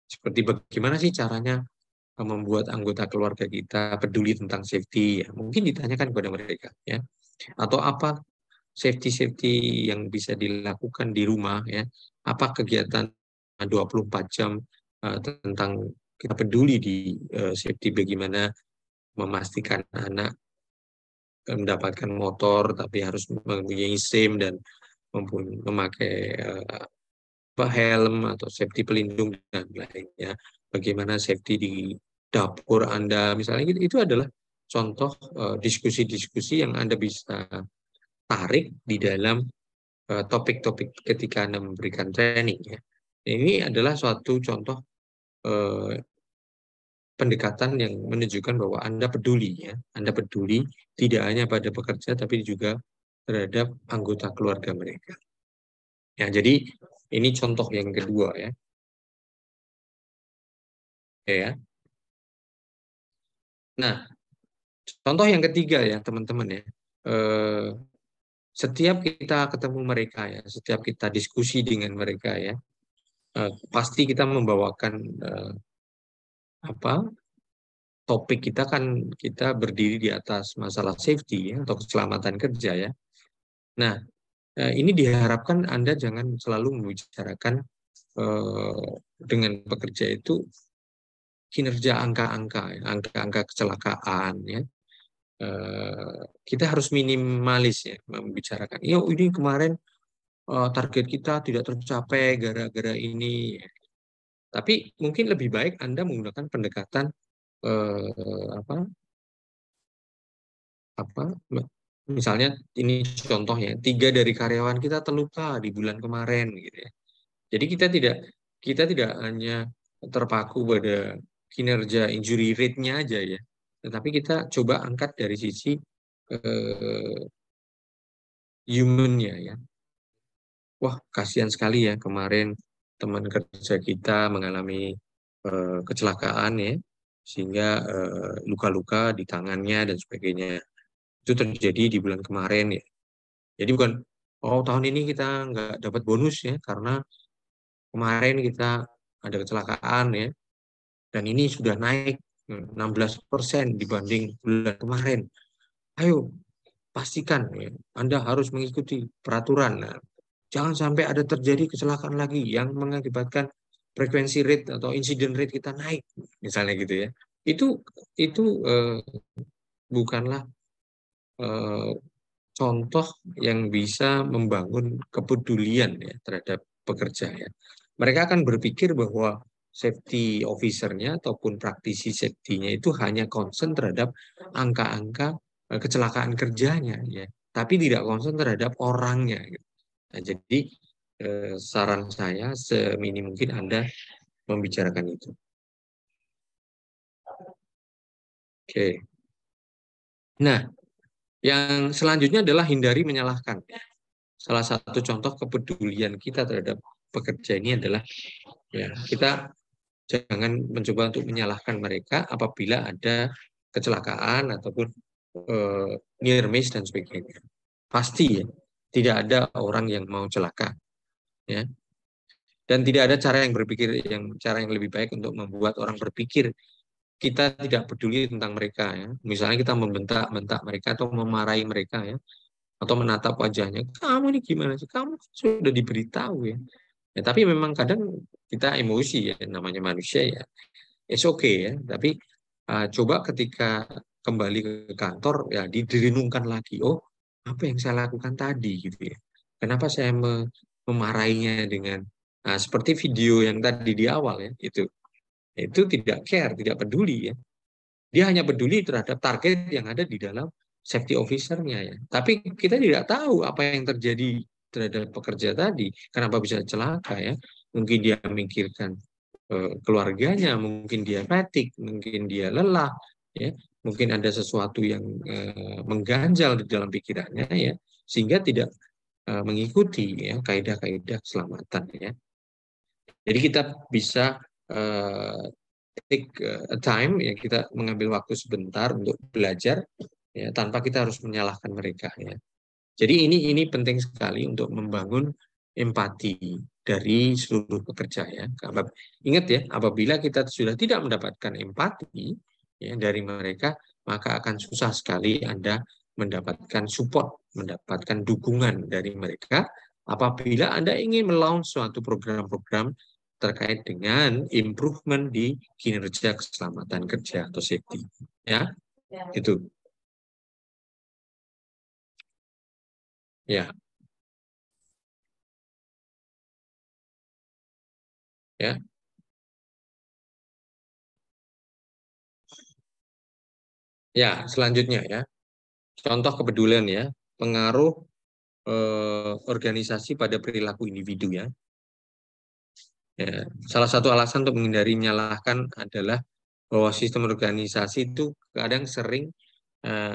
Seperti bagaimana sih caranya membuat anggota keluarga kita peduli tentang safety ya. Mungkin ditanyakan kepada mereka ya. Atau apa safety yang bisa dilakukan di rumah ya. Apa kegiatan 24 jam tentang kita peduli di safety, bagaimana memastikan anak mendapatkan motor tapi harus mempunyai SIM dan memakai helm atau safety pelindung dan lainnya. Bagaimana safety di dapur Anda misalnya gitu, itu adalah contoh diskusi-diskusi yang Anda bisa tarik di dalam topik-topik ketika Anda memberikan training ya. Ini adalah suatu contoh pendekatan yang menunjukkan bahwa Anda peduli ya. Anda peduli tidak hanya pada pekerja tapi juga terhadap anggota keluarga mereka. Ya, jadi Ini contoh yang kedua ya. Oke ya. Nah, contoh yang ketiga ya teman-teman ya. Setiap kita ketemu mereka ya, setiap kita diskusi dengan mereka ya, pasti kita membawakan topik kita kan kita berdiri di atas masalah safety ya, atau keselamatan kerja ya. Nah, ini diharapkan Anda jangan selalu membicarakan dengan pekerja itu kinerja angka-angka, ya, angka-angka kecelakaan ya. Kita harus minimalis ya membicarakan. Ya ini kemarin target kita tidak tercapai gara-gara ini. Tapi mungkin lebih baik Anda menggunakan pendekatan misalnya ini contohnya 3 dari karyawan kita terluka di bulan kemarin gitu ya. Jadi kita tidak hanya terpaku pada kinerja injury rate-nya aja ya, tetapi kita coba angkat dari sisi human-nya ya. Wah, kasihan sekali ya kemarin teman kerja kita mengalami kecelakaan ya, sehingga luka-luka di tangannya dan sebagainya. Itu terjadi di bulan kemarin ya. Jadi bukan, oh tahun ini kita nggak dapat bonus ya, karena kemarin kita ada kecelakaan ya, dan ini sudah naik 16% dibanding bulan kemarin. Ayo, pastikan ya, Anda harus mengikuti peraturan. Nah, jangan sampai ada terjadi kecelakaan lagi yang mengakibatkan frekuensi rate atau incident rate kita naik, misalnya gitu ya. Itu bukanlah contoh yang bisa membangun kepedulian ya terhadap pekerja ya. Mereka akan berpikir bahwa safety officer-nya ataupun praktisi safety-nya itu hanya concern terhadap angka-angka kecelakaan kerjanya ya, tapi tidak concern terhadap orangnya. Nah, jadi saran saya seminim mungkin Anda membicarakan itu. Oke. Nah, yang selanjutnya adalah hindari menyalahkan. Salah satu contoh kepedulian kita terhadap pekerja ini adalah ya kita jangan mencoba untuk menyalahkan mereka apabila ada kecelakaan ataupun near miss dan sebagainya. Pasti ya, tidak ada orang yang mau celaka ya. Dan tidak ada cara yang lebih baik untuk membuat orang berpikir kita tidak peduli tentang mereka ya. Misalnya kita membentak-bentak mereka atau memarahi mereka ya, atau menatap wajahnya, kamu ini gimana sih? Kamu sudah diberitahu ya. Ya, tapi memang kadang kita emosi ya, namanya manusia ya. It's okay ya, tapi coba ketika kembali ke kantor ya direnungkan lagi, oh apa yang saya lakukan tadi gitu ya. Kenapa saya memarahinya dengan seperti video yang tadi di awal ya, itu tidak care, tidak peduli ya. Dia hanya peduli terhadap target yang ada di dalam safety officer-nya ya. Tapi kita tidak tahu apa yang terjadi terhadap pekerja tadi, kenapa bisa celaka ya. Mungkin dia memikirkan keluarganya, mungkin dia fatigue, mungkin dia lelah ya. Mungkin ada sesuatu yang mengganjal di dalam pikirannya ya, sehingga tidak mengikuti ya kaidah-kaidah keselamatan ya. Jadi kita bisa take a time ya, kita mengambil waktu sebentar untuk belajar ya tanpa kita harus menyalahkan mereka ya. Jadi ini penting sekali untuk membangun empati dari seluruh pekerja ya. Ingat ya, apabila kita sudah tidak mendapatkan empati ya dari mereka, maka akan susah sekali Anda mendapatkan support, mendapatkan dukungan dari mereka apabila Anda ingin melaunch suatu program-program terkait dengan improvement di kinerja keselamatan kerja atau safety ya. Itu ya. Ya. Ya, selanjutnya ya. Contoh kepedulian ya, pengaruh organisasi pada perilaku individu ya. Ya, salah satu alasan untuk menghindari menyalahkan adalah bahwa sistem organisasi itu kadang sering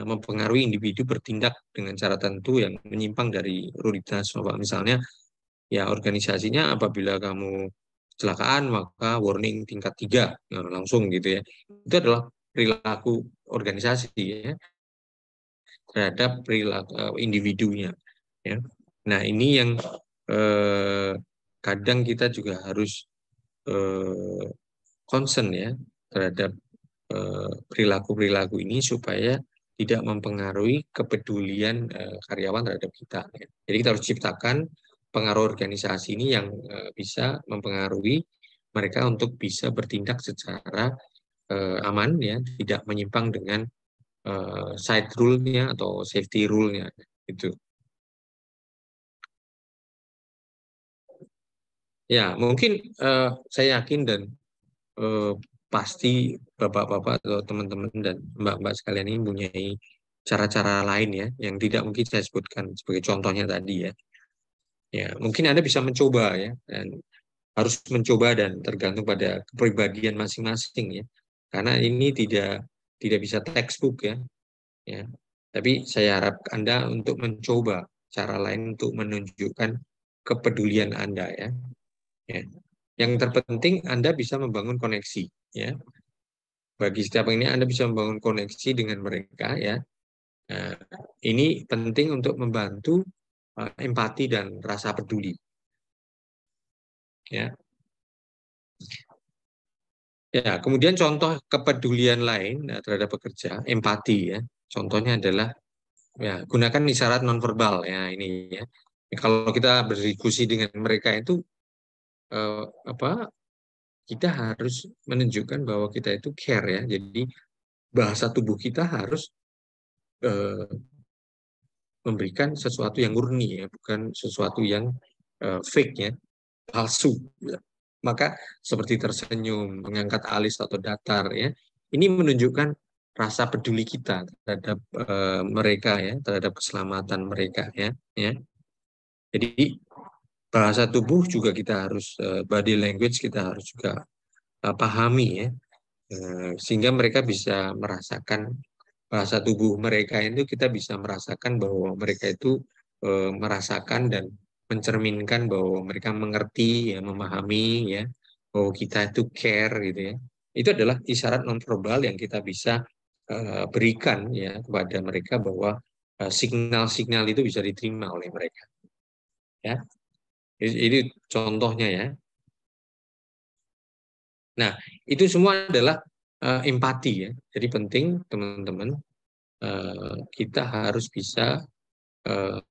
mempengaruhi individu bertindak dengan cara tertentu yang menyimpang dari rutinitas. Misalnya Ya, organisasinya apabila kamu kecelakaan maka warning tingkat 3, nah, langsung gitu ya. Itu adalah perilaku organisasi ya terhadap perilaku individunya ya. Nah, ini yang kadang kita juga harus concern ya terhadap perilaku-perilaku ini supaya tidak mempengaruhi kepedulian karyawan terhadap kita. Ya. Jadi kita harus ciptakan pengaruh organisasi ini yang bisa mempengaruhi mereka untuk bisa bertindak secara aman ya, tidak menyimpang dengan side rule-nya atau safety rule-nya itu. Ya, mungkin saya yakin dan pasti bapak-bapak atau teman-teman dan mbak-mbak sekalian ini mempunyai cara-cara lain ya, yang tidak mungkin saya sebutkan sebagai contohnya tadi ya. Ya, mungkin Anda bisa mencoba ya, dan harus mencoba dan tergantung pada kepribadian masing-masing ya. Karena ini tidak bisa textbook ya. Ya. Tapi saya harap Anda untuk mencoba cara lain untuk menunjukkan kepedulian Anda ya. Ya. Yang terpenting Anda bisa membangun koneksi ya. Bagi setiap ini Anda bisa membangun koneksi dengan mereka ya. Nah, ini penting untuk membantu empati dan rasa peduli. Ya. Ya, kemudian contoh kepedulian lain terhadap pekerja, empati ya. Contohnya adalah ya gunakan isyarat nonverbal ya ini ya. Kalau kita berdiskusi dengan mereka itu kita harus menunjukkan bahwa kita itu care ya. Jadi bahasa tubuh kita harus memberikan sesuatu yang murni ya, bukan sesuatu yang fake ya, palsu. Ya. Maka seperti tersenyum, mengangkat alis atau datar ya, ini menunjukkan rasa peduli kita terhadap mereka ya, terhadap keselamatan mereka ya. Jadi bahasa tubuh juga kita harus body language kita harus juga pahami ya, sehingga mereka bisa merasakan bahasa tubuh mereka itu kita bisa merasakan bahwa mereka itu merasakan dan mencerminkan bahwa mereka mengerti ya, memahami ya, bahwa kita itu care gitu ya. Itu adalah isyarat nonverbal yang kita bisa berikan ya kepada mereka bahwa signal-signal itu bisa diterima oleh mereka. Ya. Ini contohnya ya. Nah, itu semua adalah empati ya. Jadi penting teman-teman kita harus bisa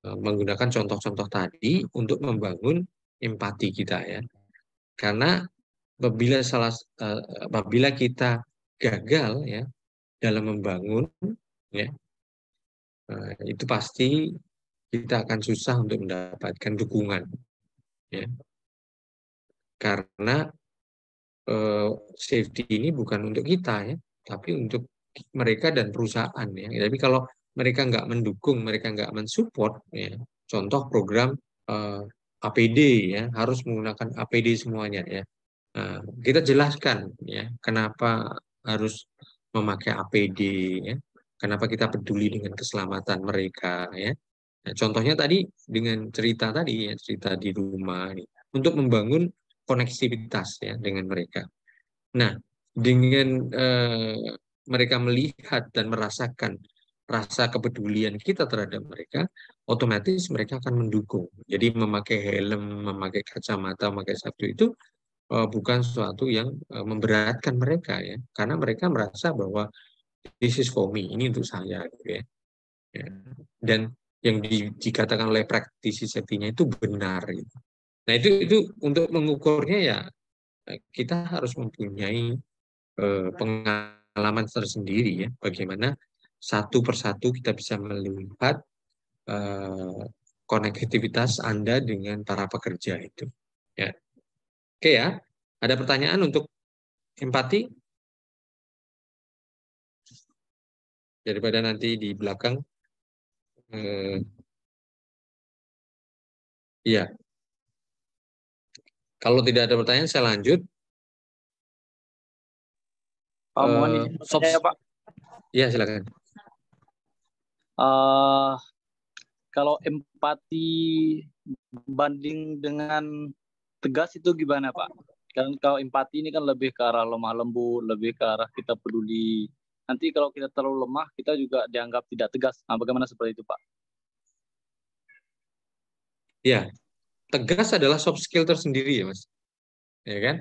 menggunakan contoh-contoh tadi untuk membangun empati kita ya. Karena apabila kita gagal ya dalam membangun ya itu pasti kita akan susah untuk mendapatkan dukungan ya. Karena safety ini bukan untuk kita ya, tapi untuk mereka dan perusahaan ya. Tapi kalau mereka nggak mendukung, mereka nggak mensupport ya. Contoh program APD ya, harus menggunakan APD semuanya ya. Nah, kita jelaskan ya, kenapa harus memakai APD ya. Kenapa kita peduli dengan keselamatan mereka ya. Nah, contohnya tadi dengan cerita tadi ya, cerita di rumah nih, untuk membangun koneksivitas ya dengan mereka. Nah, dengan mereka melihat dan merasakan rasa kepedulian kita terhadap mereka, otomatis mereka akan mendukung. Jadi memakai helm, memakai kacamata, memakai sabtu itu bukan sesuatu yang memberatkan mereka ya, karena mereka merasa bahwa this is for me, ini untuk saya, gitu ya. Dan yang dikatakan oleh praktisi safety-nya itu benar. Gitu. Nah itu untuk mengukurnya ya kita harus mempunyai pengalaman tersendiri ya, bagaimana satu persatu kita bisa melihat konektivitas Anda dengan para pekerja itu. Ya. Oke ya, ada pertanyaan untuk empati? Daripada nanti di belakang. Iya. Kalau tidak ada pertanyaan, saya lanjut.
Mohon izin bertanya, Pak.
Iya, silakan.
kalau empati banding dengan tegas itu gimana Pak? Kan kalau empati ini kan lebih ke arah lemah lembut, lebih ke arah kita peduli. Nanti kalau kita terlalu lemah, kita juga dianggap tidak tegas. Nah, bagaimana seperti itu Pak?
Ya, tegas adalah soft skill tersendiri ya Mas. Ya kan?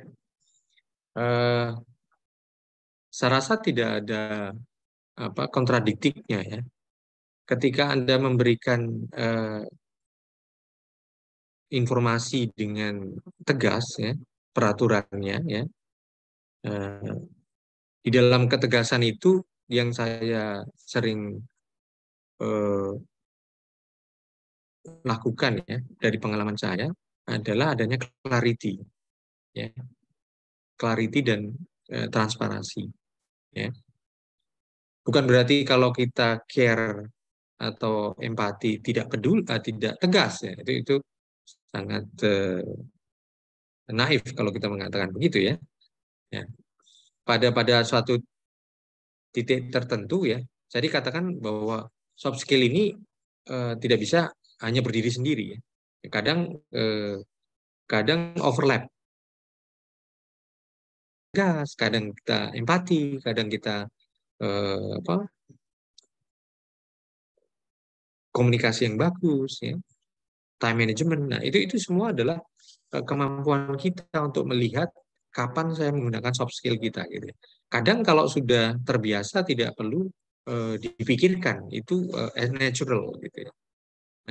Saya rasa tidak ada kontradiktifnya ya. Ketika Anda memberikan informasi dengan tegas ya, peraturannya ya. Di dalam ketegasan itu yang saya sering lakukan ya dari pengalaman saya adalah adanya clarity ya. Clarity dan transparansi ya. Bukan berarti kalau kita care atau empati tidak peduli, tidak tegas ya. Itu sangat naif kalau kita mengatakan begitu ya. Ya. Pada suatu titik tertentu ya. Jadi katakan bahwa soft skill ini tidak bisa hanya berdiri sendiri ya. Kadang overlap. Gas, kadang kita empati, kadang kita komunikasi yang bagus ya. Time management. Nah, itu semua adalah kemampuan kita untuk melihat kapan saya menggunakan soft skill kita gitu. Kadang kalau sudah terbiasa tidak perlu dipikirkan, itu natural gitu ya.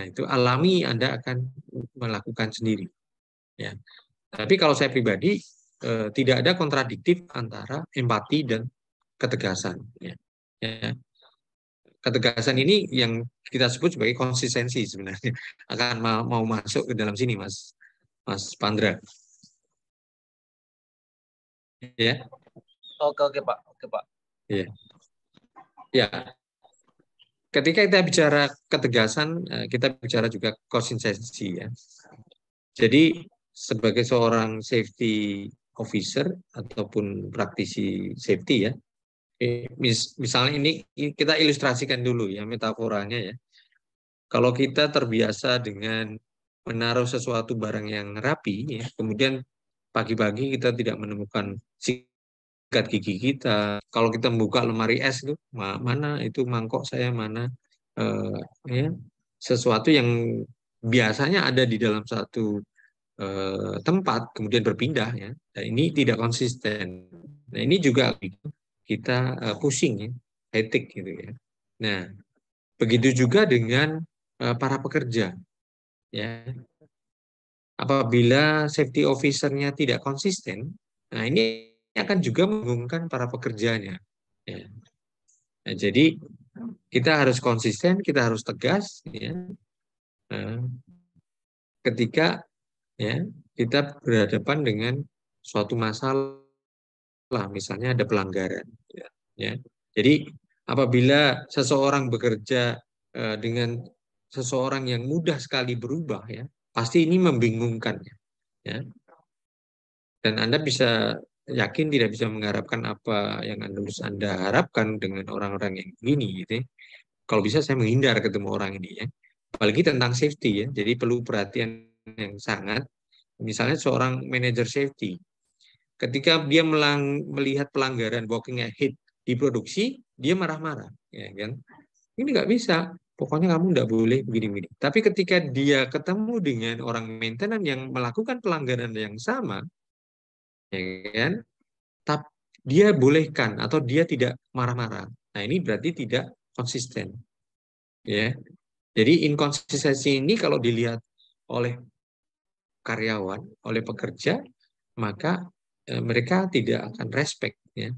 Nah, itu alami Anda akan melakukan sendiri. Ya. Tapi kalau saya pribadi tidak ada kontradiktif antara empati dan ketegasan. Ya. Ya. Ketegasan ini yang kita sebut sebagai konsistensi sebenarnya akan mau masuk ke dalam sini, Mas Pandra. Ya.
Oke Pak.
Ya. Ya. Ketika kita bicara ketegasan, kita bicara juga konsistensi ya. Jadi sebagai seorang safety officer ataupun praktisi safety ya, misalnya ini kita ilustrasikan dulu ya metaforanya ya. Kalau kita terbiasa dengan menaruh sesuatu barang yang rapi, ya, kemudian pagi-pagi kita tidak menemukan sikat gigi kita. Kalau kita membuka lemari es itu, mana itu mangkok saya, mana ya, sesuatu yang biasanya ada di dalam satu tempat kemudian berpindah ya. Dan ini tidak konsisten. Nah, ini juga kita pusing ya, headache gitu ya. Nah, begitu juga dengan para pekerja ya. Apabila safety officer-nya tidak konsisten, nah ini akan juga membingungkan para pekerjanya ya. Nah, jadi kita harus konsisten, kita harus tegas ya. Nah, ketika ya kita berhadapan dengan suatu masalah, misalnya ada pelanggaran ya. Jadi apabila seseorang bekerja dengan seseorang yang mudah sekali berubah ya, pasti ini membingungkan ya. Dan Anda bisa yakin tidak bisa mengharapkan apa yang Anda harapkan dengan orang-orang yang begini gitu ya. Kalau bisa saya menghindar ketemu orang ini ya. Apalagi tentang safety ya. Jadi perlu perhatian yang sangat. Misalnya seorang manajer safety, ketika dia melihat pelanggaran walking ahead di produksi, dia marah-marah, ya kan? Ini nggak bisa. Pokoknya kamu nggak boleh begini-begini. Tapi ketika dia ketemu dengan orang maintenance yang melakukan pelanggaran yang sama, ya kan? Tapi dia bolehkan atau dia tidak marah-marah. Nah ini berarti tidak konsisten, ya. Jadi inkonsistensi ini kalau dilihat oleh karyawan, oleh pekerja, maka mereka tidak akan respect, ya.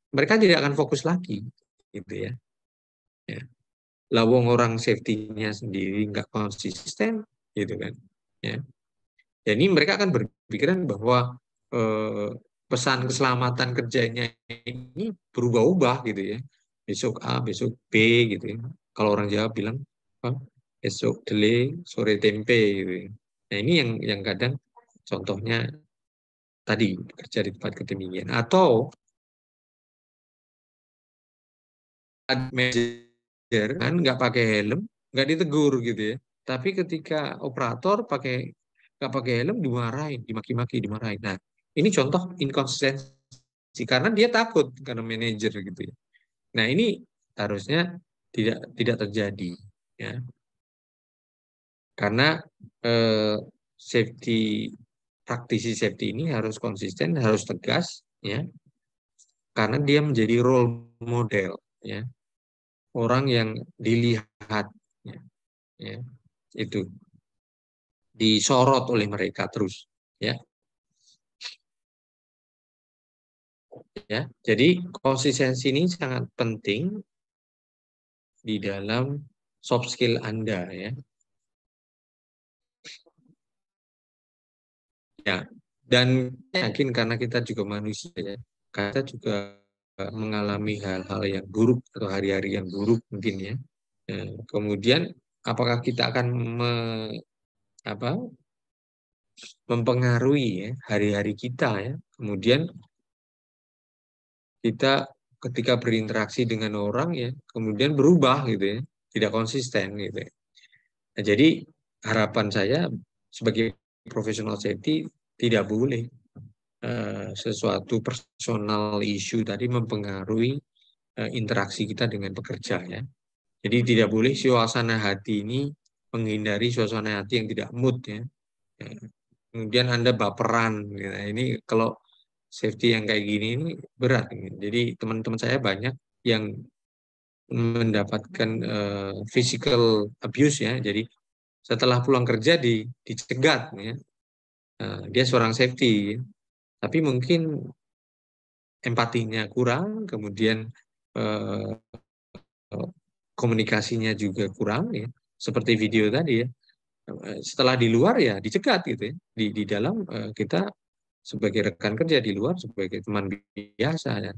Mereka tidak akan fokus lagi, gitu ya. Ya. Lawang orang safety-nya sendiri nggak konsisten, gitu kan. Ya. Jadi mereka akan berpikiran bahwa pesan keselamatan kerjanya ini berubah-ubah gitu ya. Besok A, besok B gitu ya. Kalau orang Jawa bilang besok dele, sore tempe gitu ya. Nah, ini yang kadang contohnya tadi kerja di tempat ketinggian atau manajer kan nggak pakai helm nggak ditegur gitu ya. Tapi ketika operator nggak pakai helm dimarahin, dimaki-maki, dimarahin. Nah, ini contoh inkonsistensi karena dia takut karena manajer gitu ya. Nah, ini harusnya tidak terjadi ya. Karena praktisi safety ini harus konsisten, harus tegas ya. Karena dia menjadi role model ya. Orang yang dilihat ya. Itu disorot oleh mereka terus ya. Ya, jadi konsistensi ini sangat penting di dalam soft skill Anda ya. Ya, dan yakin karena kita juga manusia ya, kita juga mengalami hal-hal yang buruk atau hari-hari yang buruk mungkin ya. Kemudian apakah kita akan mempengaruhi ya hari-hari kita ya. Kemudian kita ketika berinteraksi dengan orang ya, kemudian berubah gitu ya, tidak konsisten gitu ya. Nah, jadi harapan saya sebagai profesional safety tidak boleh sesuatu personal issue tadi mempengaruhi interaksi kita dengan pekerja ya. Jadi tidak boleh suasana hati ini menghindari suasana hati yang tidak mood ya. Kemudian Anda baperan. Nah, ini kalau safety yang kayak gini ini berat. Jadi teman-teman saya banyak yang mendapatkan physical abuse ya. Jadi setelah pulang kerja dicegat ya. Dia seorang safety, tapi mungkin empatinya kurang, kemudian komunikasinya juga kurang ya. Seperti video tadi ya. Setelah di luar ya dicegat gitu ya. Di dalam kita sebagai rekan kerja, di luar sebagai teman biasa ya.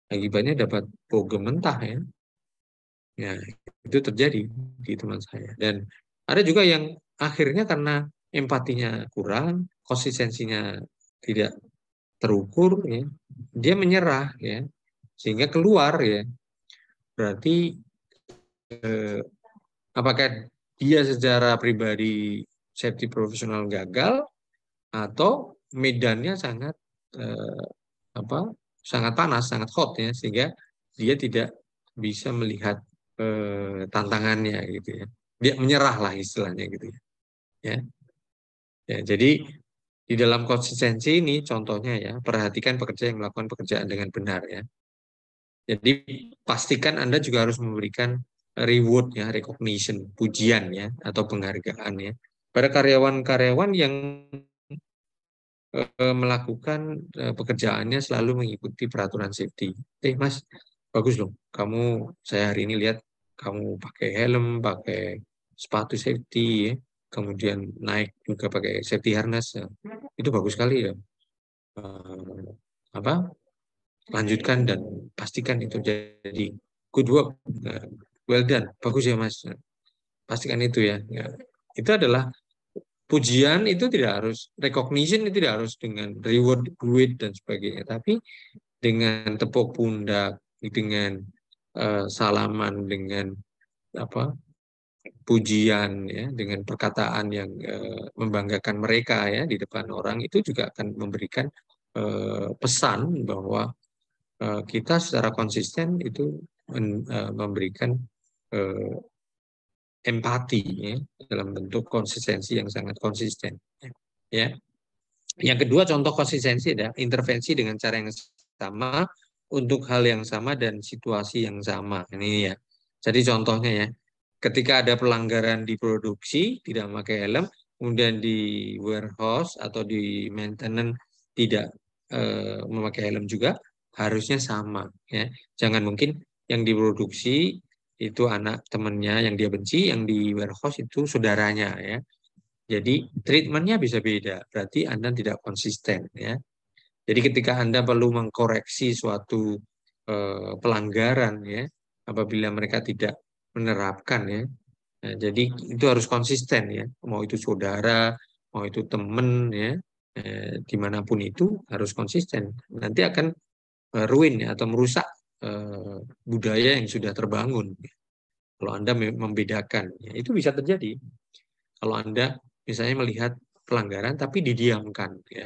Akibatnya dapat bogem mentah ya. Ya, itu terjadi di teman saya. Dan ada juga yang akhirnya karena empatinya kurang, konsistensinya tidak terukur ya, dia menyerah ya. Sehingga keluar ya. Berarti apakah dia secara pribadi safety profesional gagal atau medannya sangat sangat panas, sangat hot ya, sehingga dia tidak bisa melihat tantangannya gitu ya. Dia menyerah lah istilahnya gitu ya. Ya, jadi di dalam konsistensi ini contohnya ya, perhatikan pekerja yang melakukan pekerjaan dengan benar ya. Jadi pastikan Anda juga harus memberikan reward ya, recognition, pujian ya, atau penghargaan ya pada karyawan-karyawan yang melakukan pekerjaannya selalu mengikuti peraturan safety. Mas, bagus loh, saya hari ini lihat kamu pakai helm, pakai sepatu safety, ya. Kemudian naik juga pakai safety harness, ya. Itu bagus sekali ya. Lanjutkan dan pastikan itu jadi good work, well done, bagus ya Mas. Pastikan itu ya. Itu adalah pujian, itu tidak harus recognition, itu tidak harus dengan reward, duit dan sebagainya, tapi dengan tepuk pundak, dengan salaman, dengan pujian ya, dengan perkataan yang membanggakan mereka ya di depan orang, itu juga akan memberikan pesan bahwa kita secara konsisten itu memberikan empati ya, dalam bentuk konsistensi yang sangat konsisten ya. Yang kedua, contoh konsistensi adalah intervensi dengan cara yang sama untuk hal yang sama dan situasi yang sama. Ini ya. Jadi contohnya ya, ketika ada pelanggaran di produksi tidak memakai helm, kemudian di warehouse atau di maintenance tidak memakai helm juga, harusnya sama ya. Jangan mungkin yang diproduksi itu anak temannya yang dia benci, yang di warehouse itu saudaranya ya. Jadi treatmentnya bisa beda, berarti Anda tidak konsisten ya. Jadi ketika Anda perlu mengkoreksi suatu pelanggaran ya, apabila mereka tidak menerapkan ya, nah, jadi itu harus konsisten ya. Mau itu saudara, mau itu teman ya, dimanapun itu harus konsisten. Nanti akan ruin ya, atau merusak budaya yang sudah terbangun. Kalau Anda membedakan, ya, itu bisa terjadi. Kalau Anda misalnya melihat pelanggaran tapi didiamkan, ya,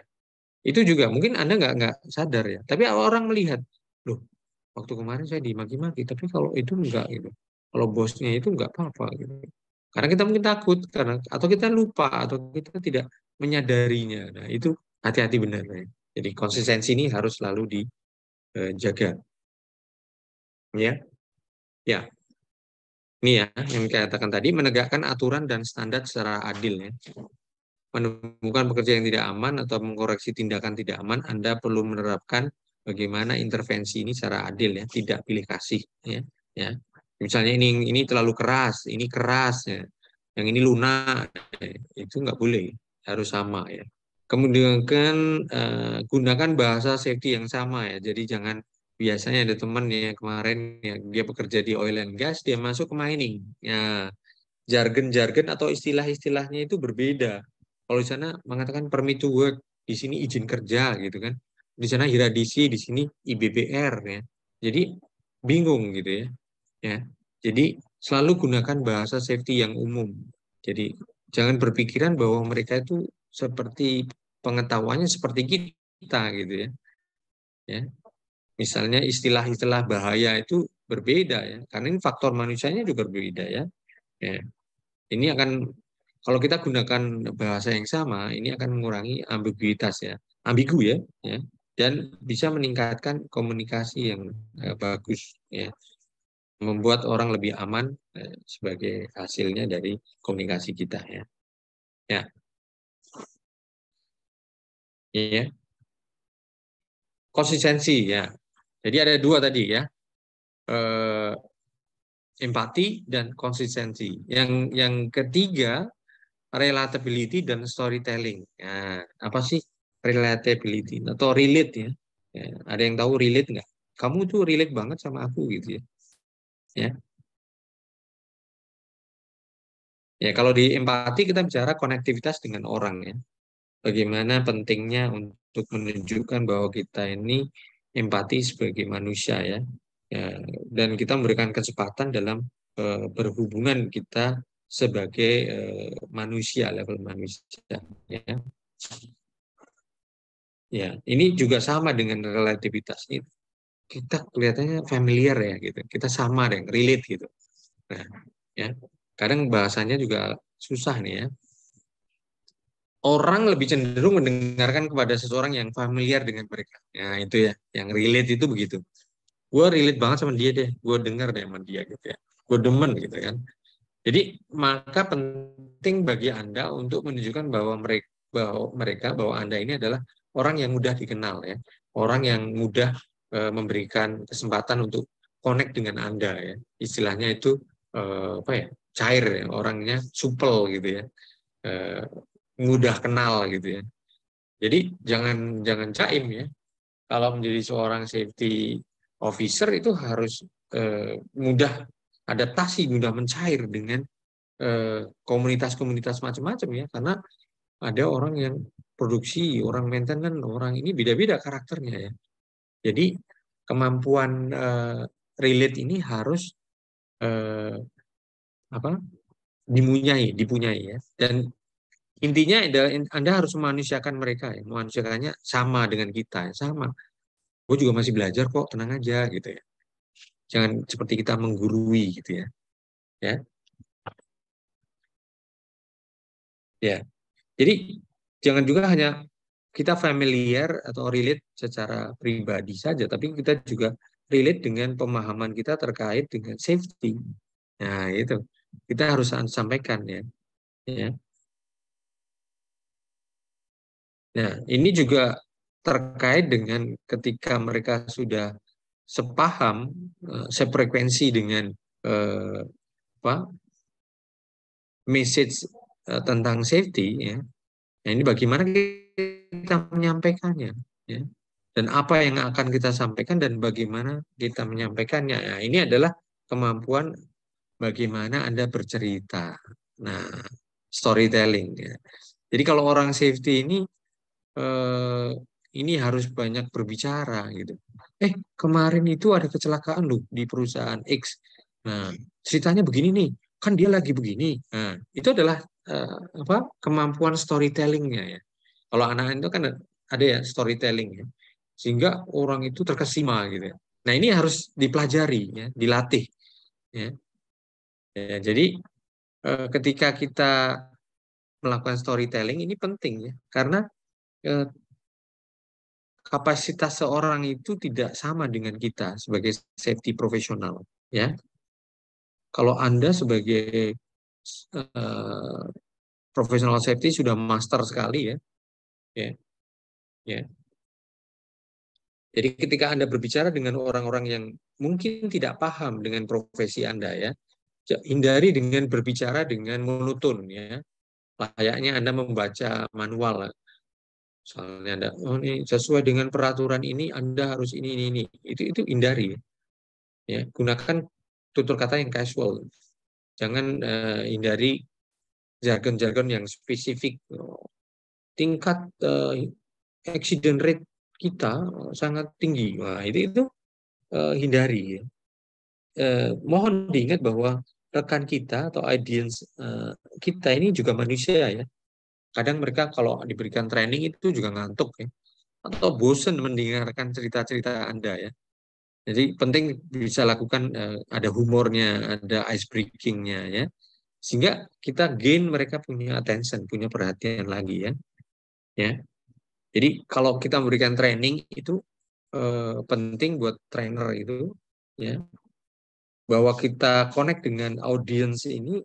itu juga mungkin Anda nggak sadar ya. Tapi orang melihat, loh, waktu kemarin saya dimaki-maki, tapi kalau itu enggak gitu. Kalau bosnya itu enggak apa-apa gitu. Karena kita mungkin takut, atau kita lupa, atau kita tidak menyadarinya. Nah, itu hati-hati benar. Ya. Jadi konsistensi ini harus selalu dijaga. Ya, ya. Ini ya, yang saya katakan tadi, menegakkan aturan dan standar secara adil. Ya. Menemukan pekerja yang tidak aman atau mengkoreksi tindakan tidak aman, Anda perlu menerapkan bagaimana intervensi ini secara adil, ya, tidak pilih kasih. Ya. Misalnya ini terlalu keras, ini keras, ya. Yang ini lunak, ya. Itu nggak boleh, harus sama, ya. Kemudian gunakan bahasa safety yang sama, ya. Jadi jangan, biasanya ada teman ya kemarin ya, dia bekerja di oil and gas, dia masuk ke mining. Ya, jargon-jargon atau istilah-istilahnya itu berbeda. Kalau di sana mengatakan permit to work, di sini izin kerja gitu kan. Di sana hiradisi, di sini IBBR ya. Jadi bingung gitu ya. Ya. Jadi selalu gunakan bahasa safety yang umum. Jadi jangan berpikiran bahwa mereka itu seperti pengetahuannya seperti kita gitu ya. Ya. Misalnya istilah-istilah bahaya itu berbeda ya, karena ini faktor manusianya juga berbeda ya. Ya. Ini akan, kalau kita gunakan bahasa yang sama, ini akan mengurangi ambiguitas ya, ambigu ya, dan bisa meningkatkan komunikasi yang bagus ya, membuat orang lebih aman sebagai hasilnya dari komunikasi kita ya. Ya. Konsistensi ya. Jadi ada dua tadi ya. Empati dan konsistensi. Yang ketiga, relatability dan storytelling. Nah, apa sih relatability atau relate ya? Ya, ada yang tahu relate nggak? Kamu tuh relate banget sama aku gitu ya. Ya. Ya, kalau di empati kita bicara konektivitas dengan orang ya. Bagaimana pentingnya untuk menunjukkan bahwa kita ini empati sebagai manusia ya. Ya, dan kita memberikan kecepatan dalam berhubungan kita sebagai manusia, level manusia ya. Ya, ini juga sama dengan relativitas ini. Kita kelihatannya familiar ya gitu. Kita sama deh, relate gitu. Nah, ya. Kadang bahasanya juga susah nih ya. Orang lebih cenderung mendengarkan kepada seseorang yang familiar dengan mereka. Nah, itu ya, yang relate itu begitu. Gue relate banget sama dia deh, gue dengar deh sama dia gitu ya. Gue demen gitu kan. Jadi maka penting bagi Anda untuk menunjukkan bahwa bahwa Anda ini adalah orang yang mudah dikenal ya, orang yang mudah memberikan kesempatan untuk connect dengan Anda ya. Istilahnya itu apa ya? Cair ya, orangnya supel gitu ya. Mudah kenal gitu ya. Jadi jangan caim ya. Kalau menjadi seorang safety officer itu harus mudah adaptasi, mudah mencair dengan komunitas-komunitas macam-macam ya, karena ada orang yang produksi, orang maintenance, orang ini beda-beda karakternya ya. Jadi kemampuan relate ini harus dipunyai ya. Dan intinya Anda harus memanusiakan mereka ya, memanusiakannya sama dengan kita ya, sama. Gue juga masih belajar kok, tenang aja gitu ya. Jangan seperti kita menggurui gitu ya. Ya. Jadi jangan juga hanya kita familiar atau relate secara pribadi saja, tapi kita juga relate dengan pemahaman kita terkait dengan safety. Nah, itu kita harus sampaikan ya. Nah, ini juga terkait dengan ketika mereka sudah sepaham, sefrekuensi dengan message tentang safety ya. Nah, ini bagaimana kita menyampaikannya ya. Dan apa yang akan kita sampaikan dan bagaimana kita menyampaikannya. Nah, ini adalah kemampuan bagaimana Anda bercerita. Nah, storytelling ya. Jadi kalau orang safety ini harus banyak berbicara gitu. Kemarin itu ada kecelakaan loh di perusahaan X. Nah, ceritanya begini nih, kan dia lagi begini. Nah, itu adalah kemampuan storytellingnya ya. Kalau anak-anak itu kan ada ya storytelling ya, sehingga orang itu terkesima gitu ya. Nah ini harus dipelajari ya, dilatih ya. Jadi ketika kita melakukan storytelling ini penting ya, karena kapasitas seorang itu tidak sama dengan kita sebagai safety profesional ya. Kalau Anda sebagai profesional safety sudah master sekali ya, ya. Jadi ketika Anda berbicara dengan orang-orang yang mungkin tidak paham dengan profesi Anda ya, hindari dengan berbicara dengan monoton ya. Layaknya Anda membaca manual. Misalnya Anda, oh ini sesuai dengan peraturan ini Anda harus ini. Itu hindari ya. Gunakan tutur kata yang casual. Jangan hindari jargon-jargon yang spesifik. Tingkat accident rate kita sangat tinggi. Wah, itu hindari ya. Mohon diingat bahwa rekan kita atau audiens kita ini juga manusia ya. Kadang mereka kalau diberikan training itu juga ngantuk ya, atau bosan mendengarkan cerita-cerita Anda ya. Jadi penting bisa lakukan ada humornya, ada ice breakingnya ya, sehingga kita gain mereka punya attention, punya perhatian lagi ya. Ya. Jadi kalau kita memberikan training itu penting buat trainer itu ya, bahwa kita connect dengan audiens ini,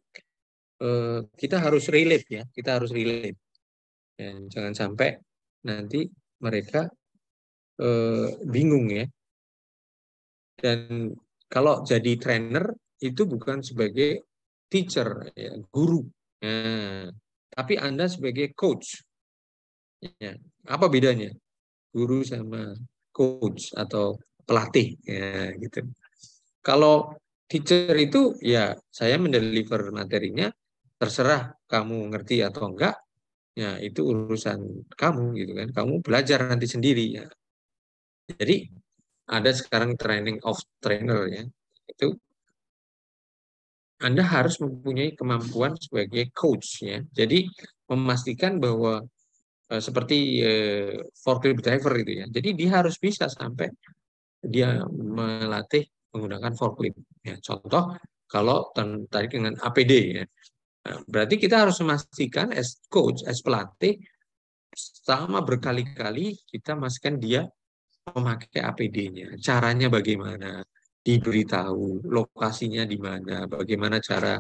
kita harus relate ya, kita harus relate. Ya, jangan sampai nanti mereka bingung ya. Dan kalau jadi trainer itu bukan sebagai teacher, ya, guru, nah, tapi Anda sebagai coach. Ya, apa bedanya guru sama coach atau pelatih ya gitu. Kalau teacher itu ya saya mendeliver materinya, terserah kamu ngerti atau enggak, ya itu urusan kamu gitu kan. Kamu belajar nanti sendiri ya. Jadi ada sekarang training of trainer ya. Itu Anda harus mempunyai kemampuan sebagai coach ya. Jadi memastikan bahwa seperti forklift driver itu ya. Jadi dia harus bisa sampai dia melatih menggunakan forklift. Ya, contoh kalau tadi dengan APD ya. Nah, berarti kita harus memastikan as coach, as pelatih, selama berkali-kali kita memastikan dia memakai APD-nya. Caranya bagaimana? Diberitahu lokasinya di mana, bagaimana cara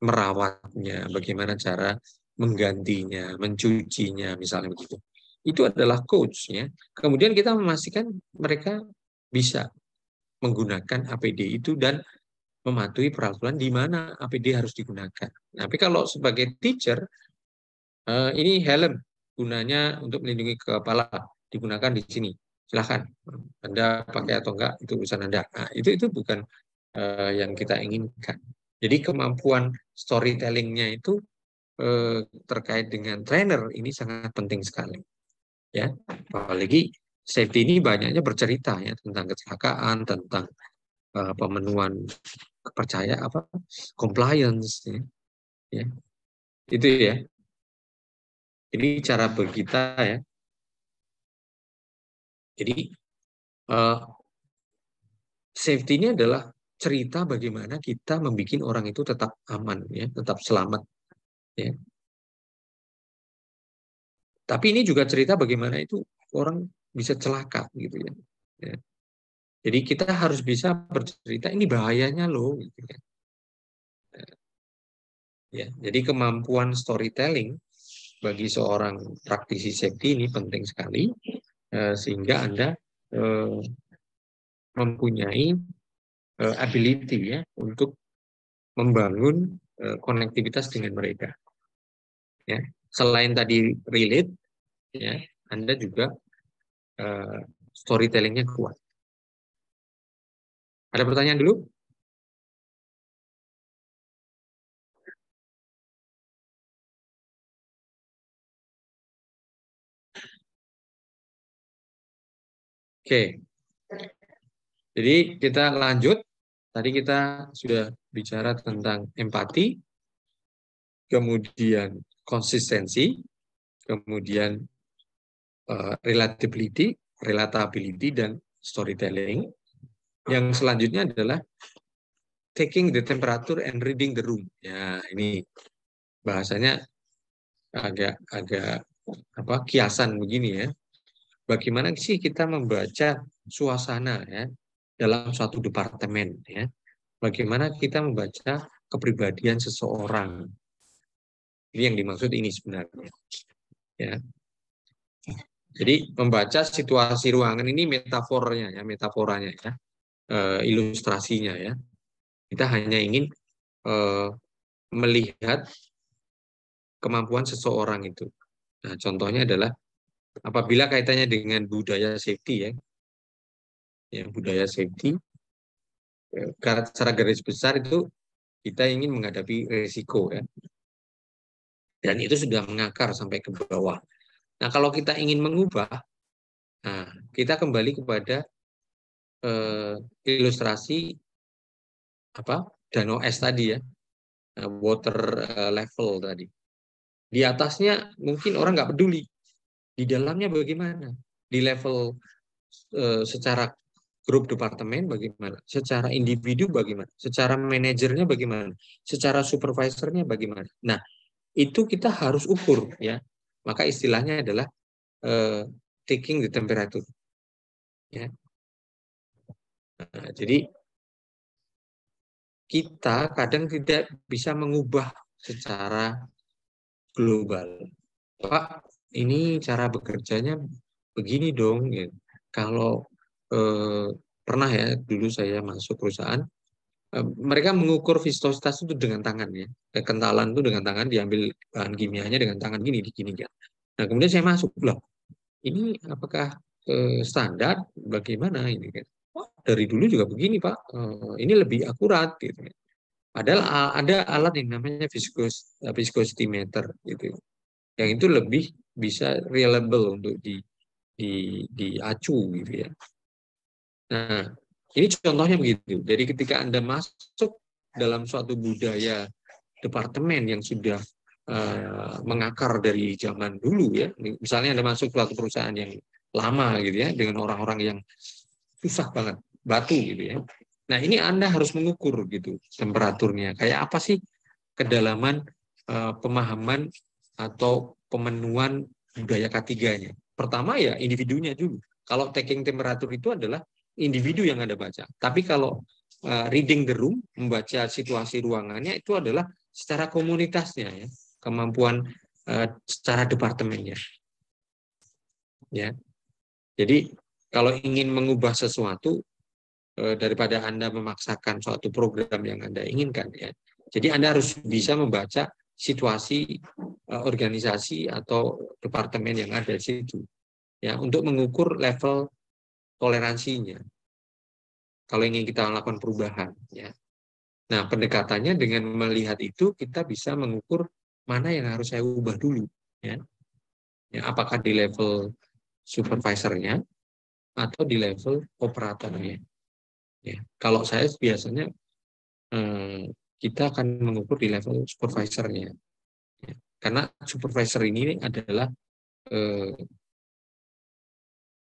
merawatnya, bagaimana cara menggantinya, mencucinya, misalnya begitu. Itu adalah coach ya. Kemudian kita memastikan mereka bisa menggunakan APD itu dan mematuhi peraturan di mana APD harus digunakan. Tapi kalau sebagai teacher, ini helm gunanya untuk melindungi kepala, digunakan di sini. Silahkan, Anda pakai atau enggak, itu urusan Anda. Nah, itu bukan yang kita inginkan. Jadi kemampuan storytelling-nya itu terkait dengan trainer ini sangat penting sekali. Ya, apalagi safety ini banyaknya bercerita ya tentang kecelakaan, tentang pemenuhan kepercayaan compliance ya. Itu ya. Ini cara berkita ya. Jadi safety ini adalah cerita bagaimana kita membuat orang itu tetap aman ya, tetap selamat ya. Tapi ini juga cerita bagaimana itu orang bisa celaka gitu ya. Ya. Jadi kita harus bisa bercerita ini bahayanya loh gitu ya. Ya, jadi kemampuan storytelling bagi seorang praktisi safety ini penting sekali sehingga Anda mempunyai ability ya untuk membangun konektivitas dengan mereka. Ya, selain tadi relate, ya, Anda juga storytellingnya kuat. Ada pertanyaan dulu? Oke. Jadi kita lanjut tadi kita sudah bicara tentang empati, kemudian konsistensi, kemudian relatability, dan storytelling. Yang selanjutnya adalah taking the temperature and reading the room. Ya, ini bahasanya agak kiasan begini ya. Bagaimana sih kita membaca suasana ya dalam suatu departemen ya? Bagaimana kita membaca kepribadian seseorang? Ini yang dimaksud ini sebenarnya. Ya. Jadi membaca situasi ruangan ini metaforanya ya, ilustrasinya ya. Kita hanya ingin melihat kemampuan seseorang itu. Nah, contohnya adalah apabila kaitannya dengan budaya safety ya budaya safety, secara garis besar itu kita ingin menghadapi risiko ya, dan itu sudah mengakar sampai ke bawah. Nah, kalau kita ingin mengubah, nah kita kembali kepada ilustrasi danau es tadi ya, water level tadi. Di atasnya mungkin orang nggak peduli, di dalamnya bagaimana, di level secara grup departemen bagaimana, secara individu bagaimana, secara manajernya bagaimana, secara supervisornya bagaimana. Nah, itu kita harus ukur ya. Maka istilahnya adalah taking the temperature. Ya. Nah, jadi kita kadang tidak bisa mengubah secara global. Pak, ini cara bekerjanya begini dong. Ya. Kalau pernah ya dulu saya masuk perusahaan, mereka mengukur viscositas itu dengan tangan ya, kekentalan itu dengan tangan, diambil bahan kimianya dengan tangan gini ya. Nah kemudian saya masuk, loh ini apakah standar, bagaimana ini kan? Dari dulu juga begini Pak, ini lebih akurat gitu. Padahal ada alat yang namanya viscosity meter gitu, yang itu lebih bisa reliable untuk diacu gitu ya. Nah, ini contohnya begitu. Jadi ketika Anda masuk dalam suatu budaya departemen yang sudah mengakar dari zaman dulu ya, misalnya Anda masuk suatu perusahaan yang lama gitu ya, dengan orang-orang yang susah banget, batu gitu ya. Nah, ini Anda harus mengukur gitu temperaturnya. Kayak apa sih kedalaman pemahaman atau pemenuhan budaya K3-nya. Pertama ya individunya dulu. Kalau taking temperature itu adalah individu yang Anda baca. Tapi kalau reading the room, membaca situasi ruangannya, itu adalah secara komunitasnya ya, kemampuan secara departemennya. Ya. Jadi kalau ingin mengubah sesuatu, daripada Anda memaksakan suatu program yang Anda inginkan ya. Jadi Anda harus bisa membaca situasi organisasi atau departemen yang ada di situ ya, untuk mengukur level toleransinya kalau ingin kita melakukan perubahan ya. Nah, pendekatannya dengan melihat itu kita bisa mengukur mana yang harus saya ubah dulu ya. Ya, apakah di level supervisornya atau di level operatornya. Ya, kalau saya biasanya kita akan mengukur di level supervisornya, ya. Karena supervisor ini adalah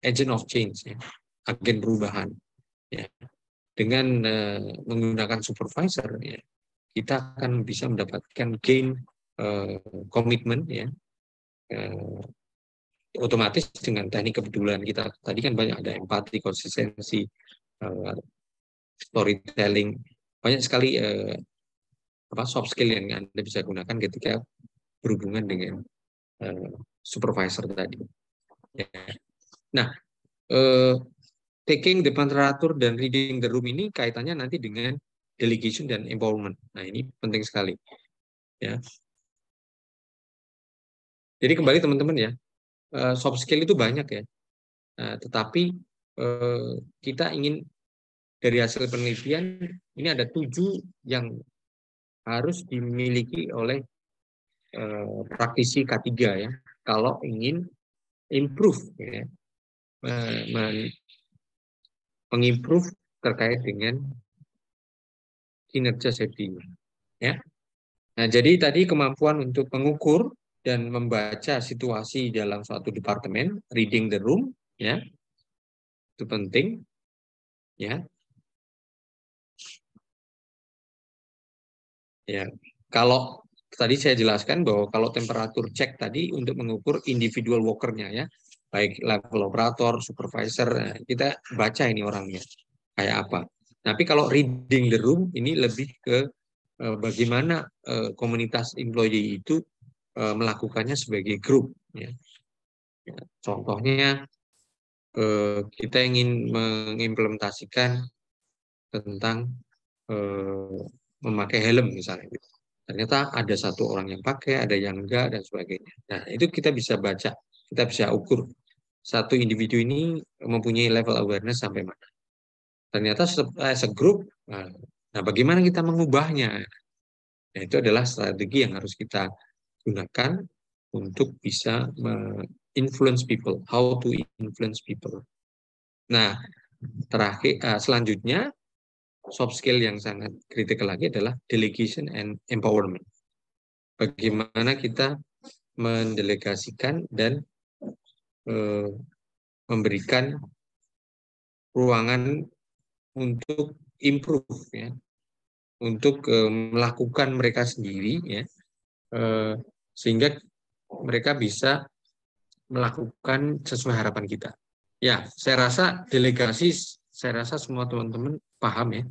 agent of change, ya. Agen perubahan. Ya. Dengan menggunakan supervisor, ya, kita akan bisa mendapatkan gain komitmen, ya. Otomatis dengan teknik kepedulian kita tadi kan banyak, ada empati, konsistensi, storytelling, banyak sekali soft skill yang Anda bisa gunakan ketika berhubungan dengan supervisor tadi. Ya. Nah, taking the temperature dan reading the room ini kaitannya nanti dengan delegation dan empowerment. Nah, ini penting sekali. Ya. Jadi kembali teman-teman ya, soft skill itu banyak ya. Nah, tetapi kita ingin dari hasil penelitian ini ada 7 yang harus dimiliki oleh praktisi K3 ya, kalau ingin improve ya, mengimprove terkait dengan kinerja safety. Ya. Nah, jadi tadi kemampuan untuk mengukur dan membaca situasi dalam suatu departemen, reading the room, ya, itu penting, ya. Ya, kalau tadi saya jelaskan bahwa kalau temperatur cek tadi untuk mengukur individual worker-nya, ya, baik level operator, supervisor, kita baca ini orangnya kayak apa. Tapi kalau reading the room ini lebih ke bagaimana komunitas employee itu melakukannya sebagai grup. Ya. Ya, contohnya kita ingin mengimplementasikan tentang memakai helm misalnya. Ternyata ada satu orang yang pakai, ada yang enggak, dan sebagainya. Nah, itu kita bisa baca, kita bisa ukur satu individu ini mempunyai level awareness sampai mana. Ternyata as a group, nah bagaimana kita mengubahnya? Nah, itu adalah strategi yang harus kita gunakan untuk bisa influence people, how to influence people. Nah, terakhir, selanjutnya, soft skill yang sangat kritikal lagi adalah delegation and empowerment. Bagaimana kita mendelegasikan dan memberikan ruangan untuk improve, ya, untuk melakukan mereka sendiri, ya, sehingga mereka bisa melakukan sesuai harapan kita. Ya, saya rasa delegasi, saya rasa semua teman-teman paham, ya.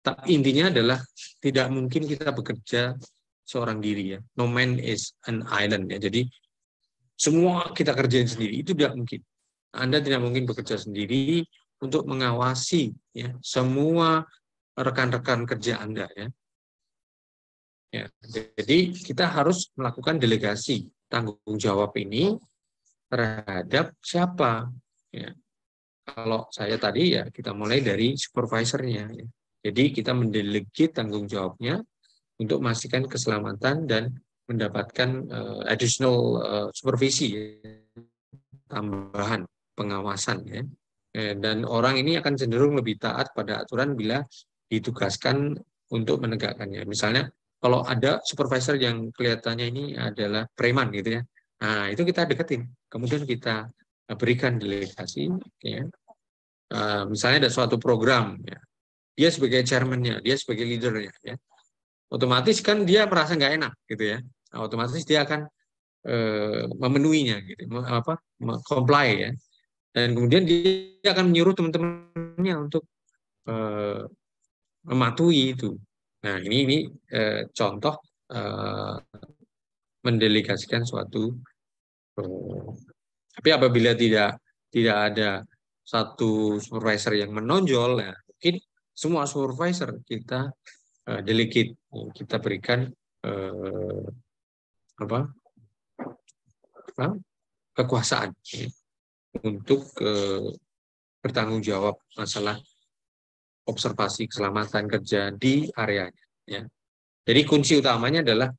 Tapi intinya adalah tidak mungkin kita bekerja seorang diri, ya. No man is an island, ya. Jadi semua kita kerjain sendiri, itu tidak mungkin. Anda tidak mungkin bekerja sendiri untuk mengawasi, ya, semua rekan-rekan kerja Anda, ya. Ya, jadi kita harus melakukan delegasi tanggung jawab ini terhadap siapa, ya. Kalau saya tadi, ya, kita mulai dari supervisornya, ya. Jadi kita mendelegate tanggung jawabnya untuk memastikan keselamatan dan mendapatkan additional supervisi, ya, tambahan pengawasan, ya. Dan orang ini akan cenderung lebih taat pada aturan bila ditugaskan untuk menegakkannya. Misalnya kalau ada supervisor yang kelihatannya ini adalah preman gitu, ya. Nah, itu kita deketin. Kemudian kita berikan delegasi, ya. Misalnya ada suatu program, ya. Dia sebagai chairman-nya, dia sebagai leader-nya, ya. Otomatis kan dia merasa nggak enak gitu, ya. Nah, otomatis dia akan memenuhinya gitu, comply, ya. Dan kemudian dia akan menyuruh teman-temannya untuk mematuhi itu. Nah, ini contoh mendelegasikan suatu. Tapi apabila tidak ada satu supervisor yang menonjol, ya, mungkin semua supervisor kita delegate, kita berikan kekuasaan, ya, untuk bertanggung jawab masalah observasi keselamatan kerja di areanya, ya. Jadi kunci utamanya adalah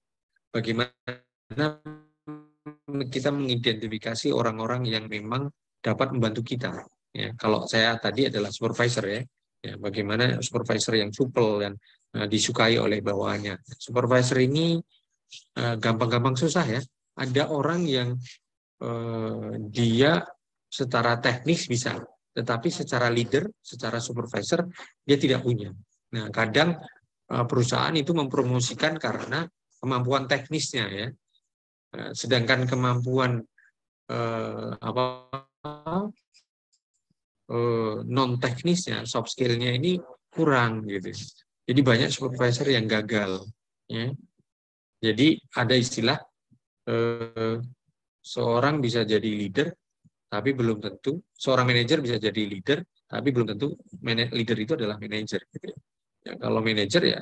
bagaimana kita mengidentifikasi orang-orang yang memang dapat membantu kita, ya. Kalau saya tadi adalah supervisor, ya, ya, bagaimana supervisor yang supel dan disukai oleh bawahannya. Supervisor ini gampang-gampang susah, ya. Ada orang yang dia secara teknis bisa, tetapi secara leader, secara supervisor, dia tidak punya. Nah, kadang perusahaan itu mempromosikan karena kemampuan teknisnya, ya. Sedangkan kemampuan non teknisnya, soft skill-nya ini kurang gitu. Jadi banyak supervisor yang gagal, ya. Jadi ada istilah seorang bisa jadi leader, tapi belum tentu seorang manajer bisa jadi leader, tapi belum tentu leader itu adalah manajer. Gitu, ya. Ya, kalau manajer, ya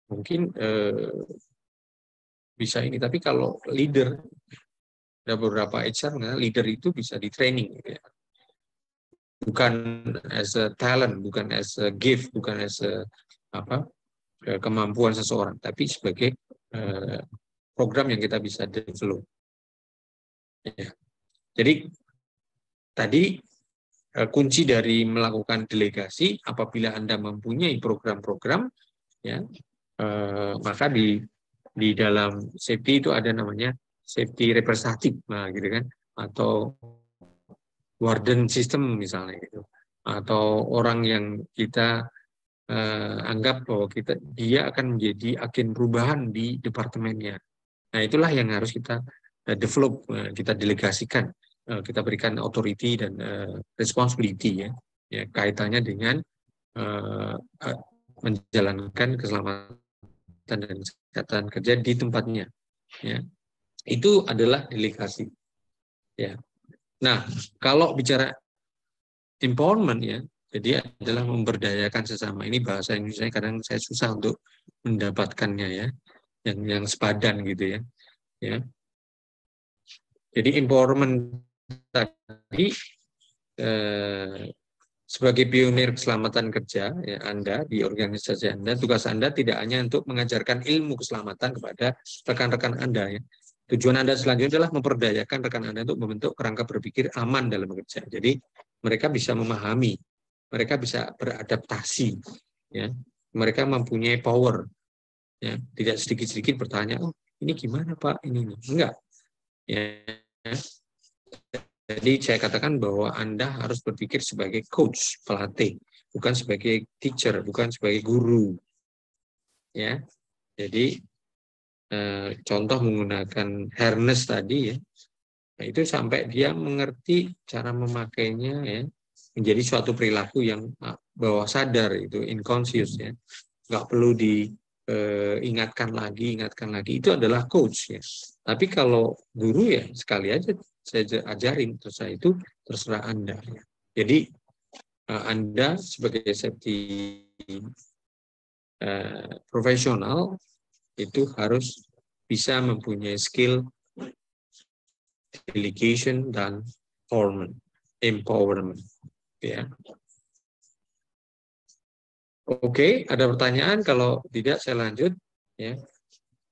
mungkin bisa ini, tapi kalau leader, ada beberapa HR, leader itu bisa di training, gitu, ya. Bukan as a talent, bukan as a gift, bukan as a kemampuan seseorang, tapi sebagai program yang kita bisa develop. Ya. Jadi tadi kunci dari melakukan delegasi apabila Anda mempunyai program-program, ya, maka di dalam safety itu ada namanya safety representatif, nah, gitu kan, atau warden system misalnya gitu, atau orang yang kita anggap bahwa dia akan menjadi agen perubahan di departemennya. Nah, itulah yang harus kita develop, kita delegasikan, kita berikan authority dan responsibility, ya, kaitannya dengan menjalankan keselamatan dan kesehatan kerja di tempatnya, ya. Itu adalah delegasi, ya. Nah, kalau bicara empowerment, ya, jadi adalah memberdayakan sesama. Ini bahasa Indonesia kadang saya susah untuk mendapatkannya, ya, yang sepadan gitu, ya. Jadi empowerment tadi sebagai pionir keselamatan kerja, ya, Anda di organisasi Anda, tugas Anda tidak hanya untuk mengajarkan ilmu keselamatan kepada rekan-rekan Anda, ya. Tujuan Anda selanjutnya adalah memperdayakan rekan Anda untuk membentuk kerangka berpikir aman dalam bekerja. Jadi mereka bisa memahami, mereka bisa beradaptasi, ya. Mereka mempunyai power, ya. Tidak sedikit-sedikit bertanya, oh ini gimana Pak, ini enggak, ya. Jadi saya katakan bahwa Anda harus berpikir sebagai coach, pelatih, bukan sebagai teacher, bukan sebagai guru, ya. Jadi contoh menggunakan harness tadi, ya, nah, itu sampai dia mengerti cara memakainya, ya, menjadi suatu perilaku yang bawah sadar, itu unconscious, ya, nggak perlu diingatkan lagi, itu adalah coach, ya. Tapi kalau guru, ya, sekali aja saya ajarin, terus itu terserah Anda, ya. Jadi Anda sebagai safety profesional itu harus bisa mempunyai skill delegation dan empowerment, ya. Oke, ada pertanyaan? Kalau tidak saya lanjut, ya.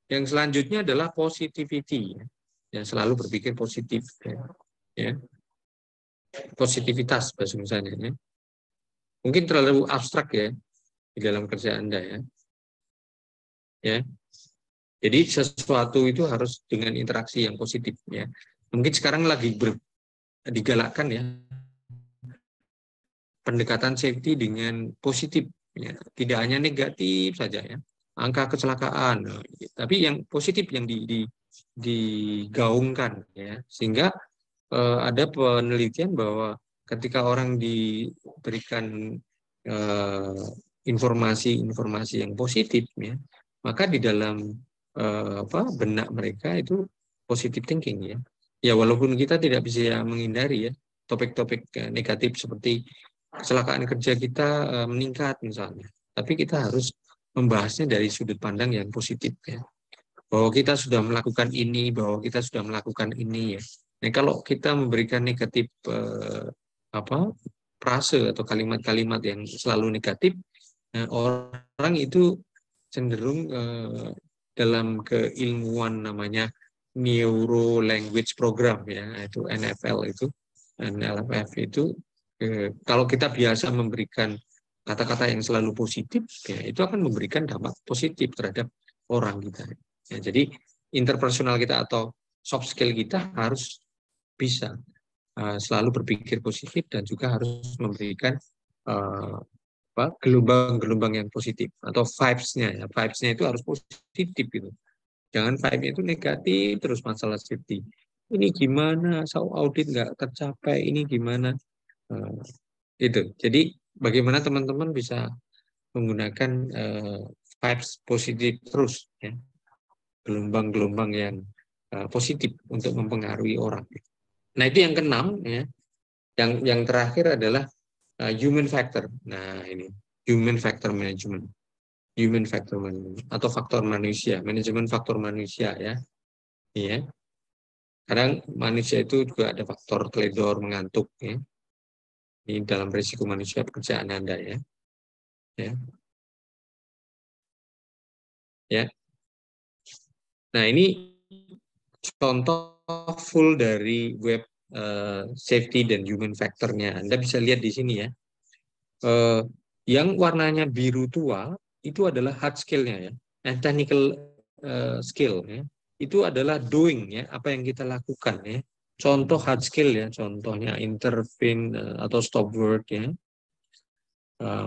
Yang selanjutnya adalah positivity, ya. Yang selalu berpikir positif, ya. Positivitas bahasa Indonesia, ya. Mungkin terlalu abstrak, ya, di dalam kerja Anda, ya. Ya. Jadi sesuatu itu harus dengan interaksi yang positif, ya. Mungkin sekarang lagi digalakkan, ya, pendekatan safety dengan positif, ya. Tidak hanya negatif saja, ya. Angka kecelakaan, tapi yang positif yang digaungkan, ya. Sehingga ada penelitian bahwa ketika orang diberikan informasi-informasi yang positif, ya, maka di dalam benak mereka itu positive thinking, ya. Ya, walaupun kita tidak bisa menghindari, ya, topik-topik negatif seperti kecelakaan kerja kita meningkat misalnya, tapi kita harus membahasnya dari sudut pandang yang positif, ya. Bahwa kita sudah melakukan ini, bahwa kita sudah melakukan ini, ya. Nah, kalau kita memberikan negatif frase atau kalimat-kalimat yang selalu negatif, nah, orang itu cenderung dalam keilmuan namanya neuro language program, ya, itu NFL itu, NLP itu, kalau kita biasa memberikan kata-kata yang selalu positif, ya, itu akan memberikan dampak positif terhadap orang kita. Ya, jadi interpersonal kita atau soft skill kita harus bisa selalu berpikir positif dan juga harus memberikan gelombang-gelombang yang positif atau vibes-nya, ya. Vibes-nya itu harus positif gitu. Jangan vibe-nya itu negatif terus masalah safety. Ini gimana, audit nggak tercapai, ini gimana. Itu. Jadi bagaimana teman-teman bisa menggunakan vibes positif terus, ya. Gelombang-gelombang yang positif untuk mempengaruhi orang. Nah, itu yang keenam, ya. Yang terakhir adalah human factor. Nah, ini human factor management. Human factor management atau faktor manusia, manajemen faktor manusia, ya. Iya. Kadang manusia itu juga ada faktor teledor, mengantuk, ya. Ini dalam risiko manusia pekerjaan Anda, ya. Ya. Ya. Nah, ini contoh full dari web safety dan human factor-nya. Anda bisa lihat di sini ya. Yang warnanya biru tua itu adalah hard skill-nya ya, technical skill ya. Itu adalah doing ya, apa yang kita lakukan ya. Contoh hard skill ya, contohnya intervene atau stop work ya,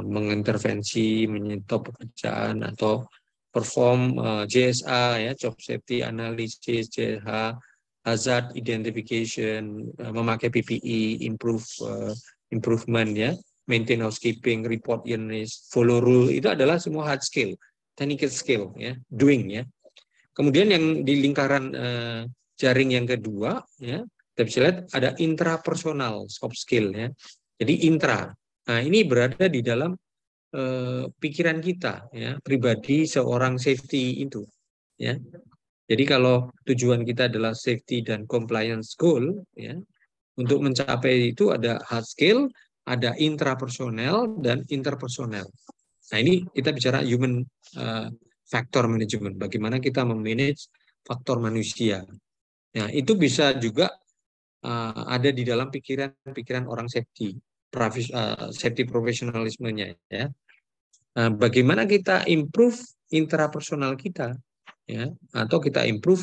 mengintervensi, menyetop pekerjaan atau perform JSA ya, job safety analysis, JSA, hazard identification, memakai PPE, improvement ya, maintain housekeeping, report illness, follow rule, itu adalah semua hard skill, technical skill ya, doing ya. Kemudian yang di lingkaran jaring yang kedua ya, kita bisa lihat ada intrapersonal soft skill ya. Jadi intra. Nah, ini berada di dalam pikiran kita ya, pribadi seorang safety itu ya. Jadi kalau tujuan kita adalah safety dan compliance goal ya, untuk mencapai itu ada hard skill, ada intrapersonal dan interpersonal. Nah, ini kita bicara human factor management, bagaimana kita memanage faktor manusia. Nah, itu bisa juga ada di dalam pikiran orang safety, safety profesionalismenya ya. Bagaimana kita improve intrapersonal kita ya, atau kita improve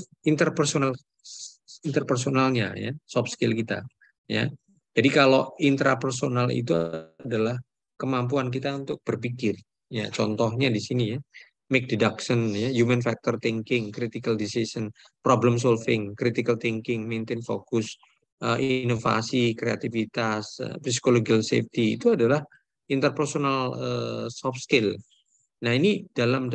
interpersonalnya ya, soft skill kita ya. Jadi kalau intrapersonal itu adalah kemampuan kita untuk berpikir ya, contohnya di sini ya, make deduction ya, human factor thinking, critical decision, problem solving, critical thinking, maintain focus, inovasi, kreativitas, psychological safety, itu adalah interpersonal soft skill. Nah, ini dalam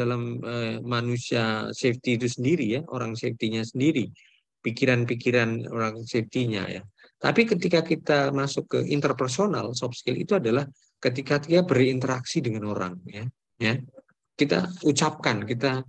manusia safety itu sendiri ya, orang safety-nya sendiri, pikiran-pikiran orang safety-nya ya. Tapi ketika kita masuk ke interpersonal soft skill, itu adalah ketika dia berinteraksi dengan orang ya. Kita ucapkan, kita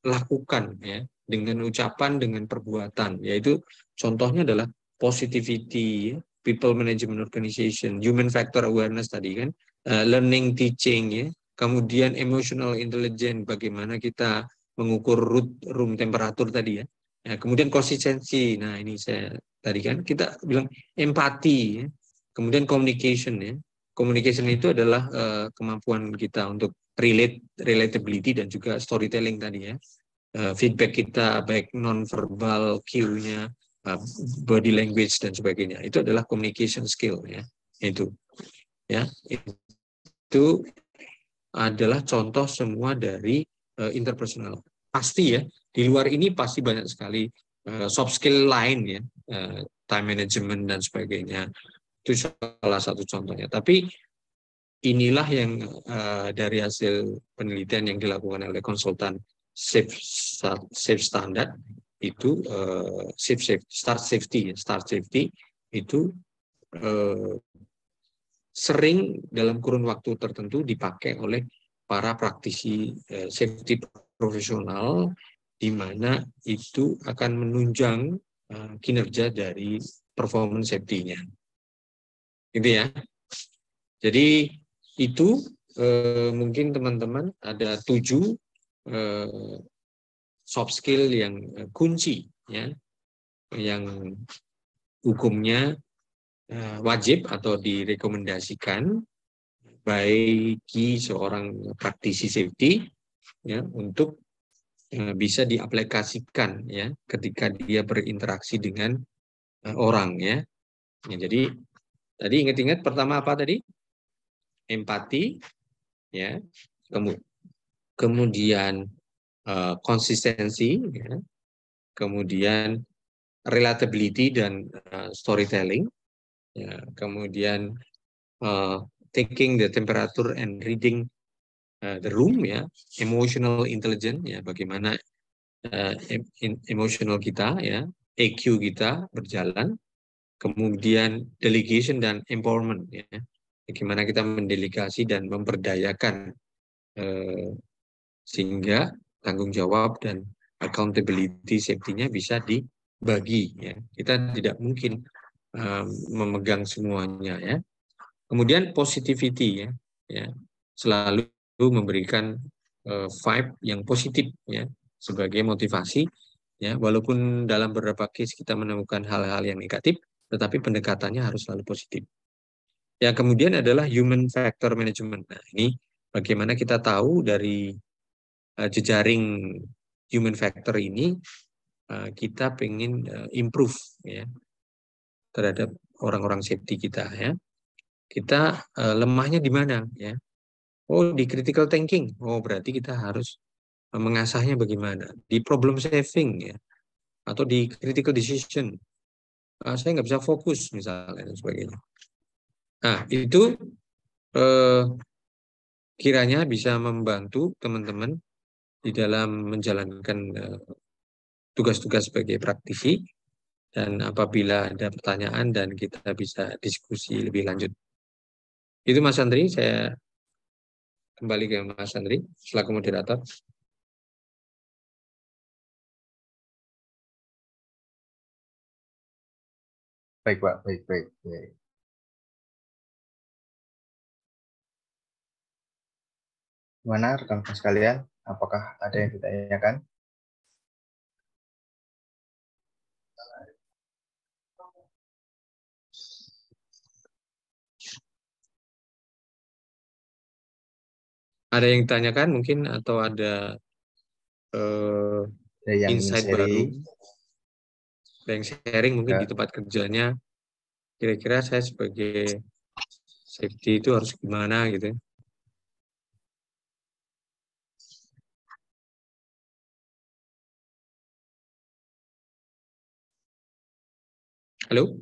lakukan ya, dengan ucapan, dengan perbuatan, yaitu contohnya adalah positivity, people management organization, human factor awareness tadi kan, learning teaching ya, kemudian emotional intelligence, bagaimana kita mengukur room temperatur tadi ya. Kemudian konsistensi, nah ini saya tadi kan kita bilang empati ya. Kemudian communication ya. Communication itu adalah kemampuan kita untuk relatability dan juga storytelling tadi ya. Feedback kita baik non-verbal, cue-nya, body language dan sebagainya. Itu adalah communication skill ya. Itu adalah contoh semua dari interpersonal. Pasti ya, di luar ini pasti banyak sekali soft skill lain ya, time management dan sebagainya. Itu salah satu contohnya. Tapi inilah yang dari hasil penelitian yang dilakukan oleh konsultan Safe Standard itu Start Safety itu sering dalam kurun waktu tertentu dipakai oleh para praktisi safety profesional, di mana itu akan menunjang kinerja dari performance safety-nya. Gitu ya. Jadi itu mungkin teman-teman ada 7 soft skill yang kunci ya, yang hukumnya wajib atau direkomendasikan bagi seorang praktisi safety ya, untuk bisa diaplikasikan ya ketika dia berinteraksi dengan orang ya. Jadi tadi ingat-ingat pertama apa tadi? Empati ya. Kemudian konsistensi ya. Kemudian relatability dan storytelling. Ya, kemudian taking the temperature and reading the room ya, emotional intelligence ya, bagaimana emotional kita ya, EQ kita berjalan, kemudian delegation dan empowerment ya, bagaimana kita mendelegasi dan memberdayakan sehingga tanggung jawab dan accountability safety-nya bisa dibagi ya. Kita tidak mungkin memegang semuanya ya. Kemudian positivity ya, selalu memberikan vibe yang positif ya sebagai motivasi Ya, walaupun dalam beberapa case kita menemukan hal-hal yang negatif, tetapi pendekatannya harus selalu positif. Yang kemudian adalah human factor management. Nah, ini bagaimana kita tahu dari jejaring human factor ini kita pengen improve ya terhadap orang-orang safety kita ya. Kita lemahnya di mana ya? Oh, di critical thinking. Oh, berarti kita harus mengasahnya bagaimana? Di problem saving ya, atau di critical decision. Saya nggak bisa fokus misalnya dan sebagainya. Nah, itu kiranya bisa membantu teman-teman di dalam menjalankan tugas-tugas sebagai praktisi, dan apabila ada pertanyaan dan kita bisa diskusi lebih lanjut. Itu Mas Andri, saya kembali ke Mas Andri selaku moderator.
Baik, Pak. Baik. Gimana rekan-rekan sekalian? Apakah ada yang ditanyakan?
Ada yang ditanyakan mungkin, atau ada
Yang
insight
sharing.
baru, ada yang sharing mungkin
Ya.
di tempat kerjanya, kira-kira saya sebagai safety itu harus gimana gitu. Halo?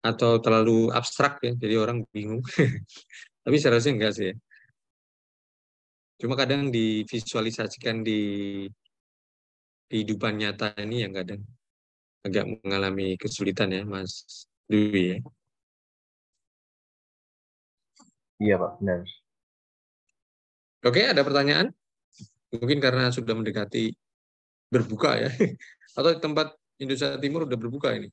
Atau terlalu abstrak ya, jadi orang bingung. Tapi seharusnya enggak sih ya. Cuma kadang divisualisasikan di kehidupan nyata ini yang kadang agak mengalami kesulitan ya, Mas Dwi ya.
Iya, Pak, benar.
Oke, ada pertanyaan? Mungkin karena sudah mendekati berbuka ya. Atau di tempat Indonesia Timur udah berbuka ini.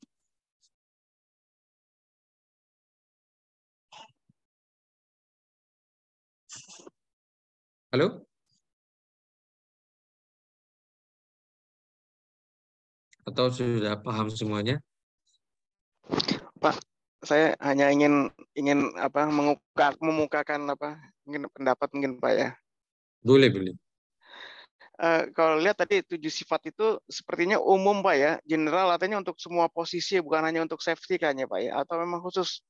Halo? Atau sudah paham semuanya?
Pak, saya hanya ingin memukakan mungkin pendapat mungkin Pak ya.
Boleh.
Kalau lihat tadi 7 sifat itu sepertinya umum Pak ya, general, artinya untuk semua posisi, bukan hanya untuk safety kayaknya Pak ya, atau memang khusus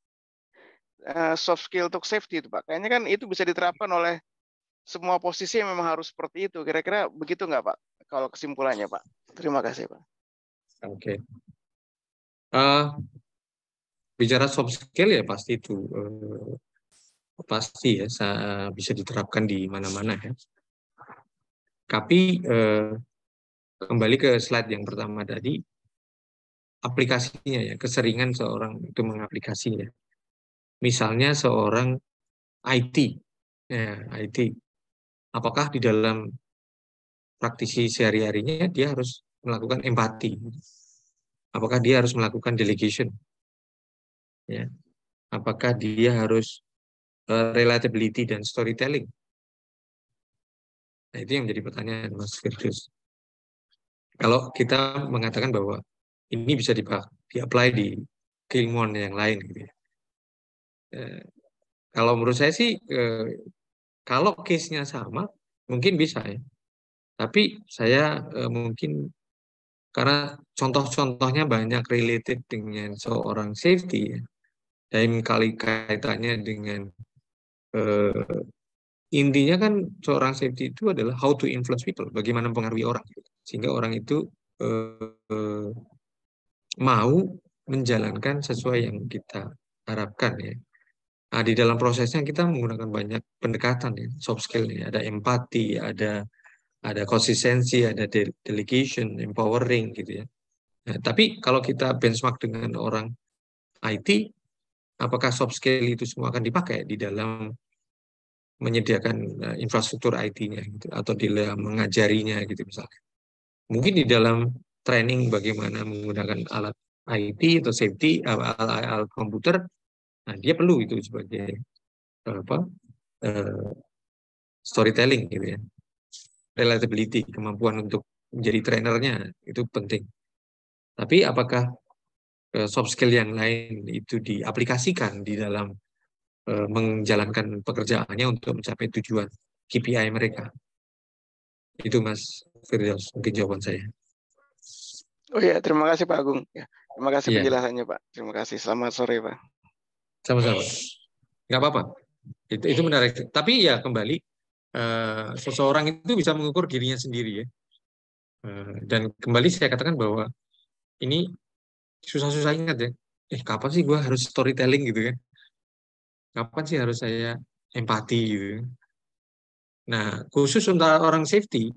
soft skill untuk safety itu Pak. Kayaknya kan itu bisa diterapkan oleh semua posisi yang memang harus seperti itu. Kira-kira begitu nggak Pak? Kalau kesimpulannya Pak. Terima kasih Pak.
Oke. Bicara soft skill ya pasti itu pasti ya bisa diterapkan di mana-mana ya. Tapi kembali ke slide yang pertama tadi, aplikasinya ya, keseringan seorang itu mengaplikasinya. Misalnya seorang IT, ya, IT. Apakah di dalam praktisi sehari-harinya dia harus melakukan empati? Apakah dia harus melakukan delegation? Ya. Apakah dia harus relatability dan storytelling? Nah, itu yang menjadi pertanyaan Mas Firdaus. Kalau kita mengatakan bahwa ini bisa di-apply di keilmuan yang lain gitu ya. Kalau menurut saya sih kalau case-nya sama mungkin bisa ya. Tapi saya mungkin karena contoh-contohnya banyak related dengan seorang safety ya. Dan kali kaitannya dengan intinya kan seorang safety itu adalah how to influence people, bagaimana mempengaruhi orang sehingga orang itu mau menjalankan sesuai yang kita harapkan ya. Nah, di dalam prosesnya kita menggunakan banyak pendekatan ya, soft skill ya, ada empati, ada konsistensi, ada delegation, empowering gitu ya. Nah, tapi kalau kita benchmark dengan orang IT, apakah soft skill itu semua akan dipakai di dalam menyediakan infrastruktur IT-nya gitu, atau di dalam mengajarinya gitu misalnya. Mungkin di dalam training bagaimana menggunakan alat IT atau safety, alat komputer, nah dia perlu itu sebagai storytelling gitu ya. Relatability, kemampuan untuk menjadi trainernya itu penting. Tapi apakah soft skill yang lain itu diaplikasikan di dalam menjalankan pekerjaannya untuk mencapai tujuan KPI mereka? Itu Mas Firdaus, mungkin jawaban saya.
Oh ya, terima kasih Pak Agung. Ya, terima kasih
Iya.
penjelasannya Pak. Terima kasih. Selamat sore Pak.
Sama-sama. Nggak apa-apa. Itu menarik. Tapi ya kembali, seseorang itu bisa mengukur dirinya sendiri ya. Dan kembali saya katakan bahwa ini susah-susah ingat ya. Kapan sih gue harus storytelling gitu kan? Kapan sih harus saya empati gitu? Nah, khusus untuk orang safety,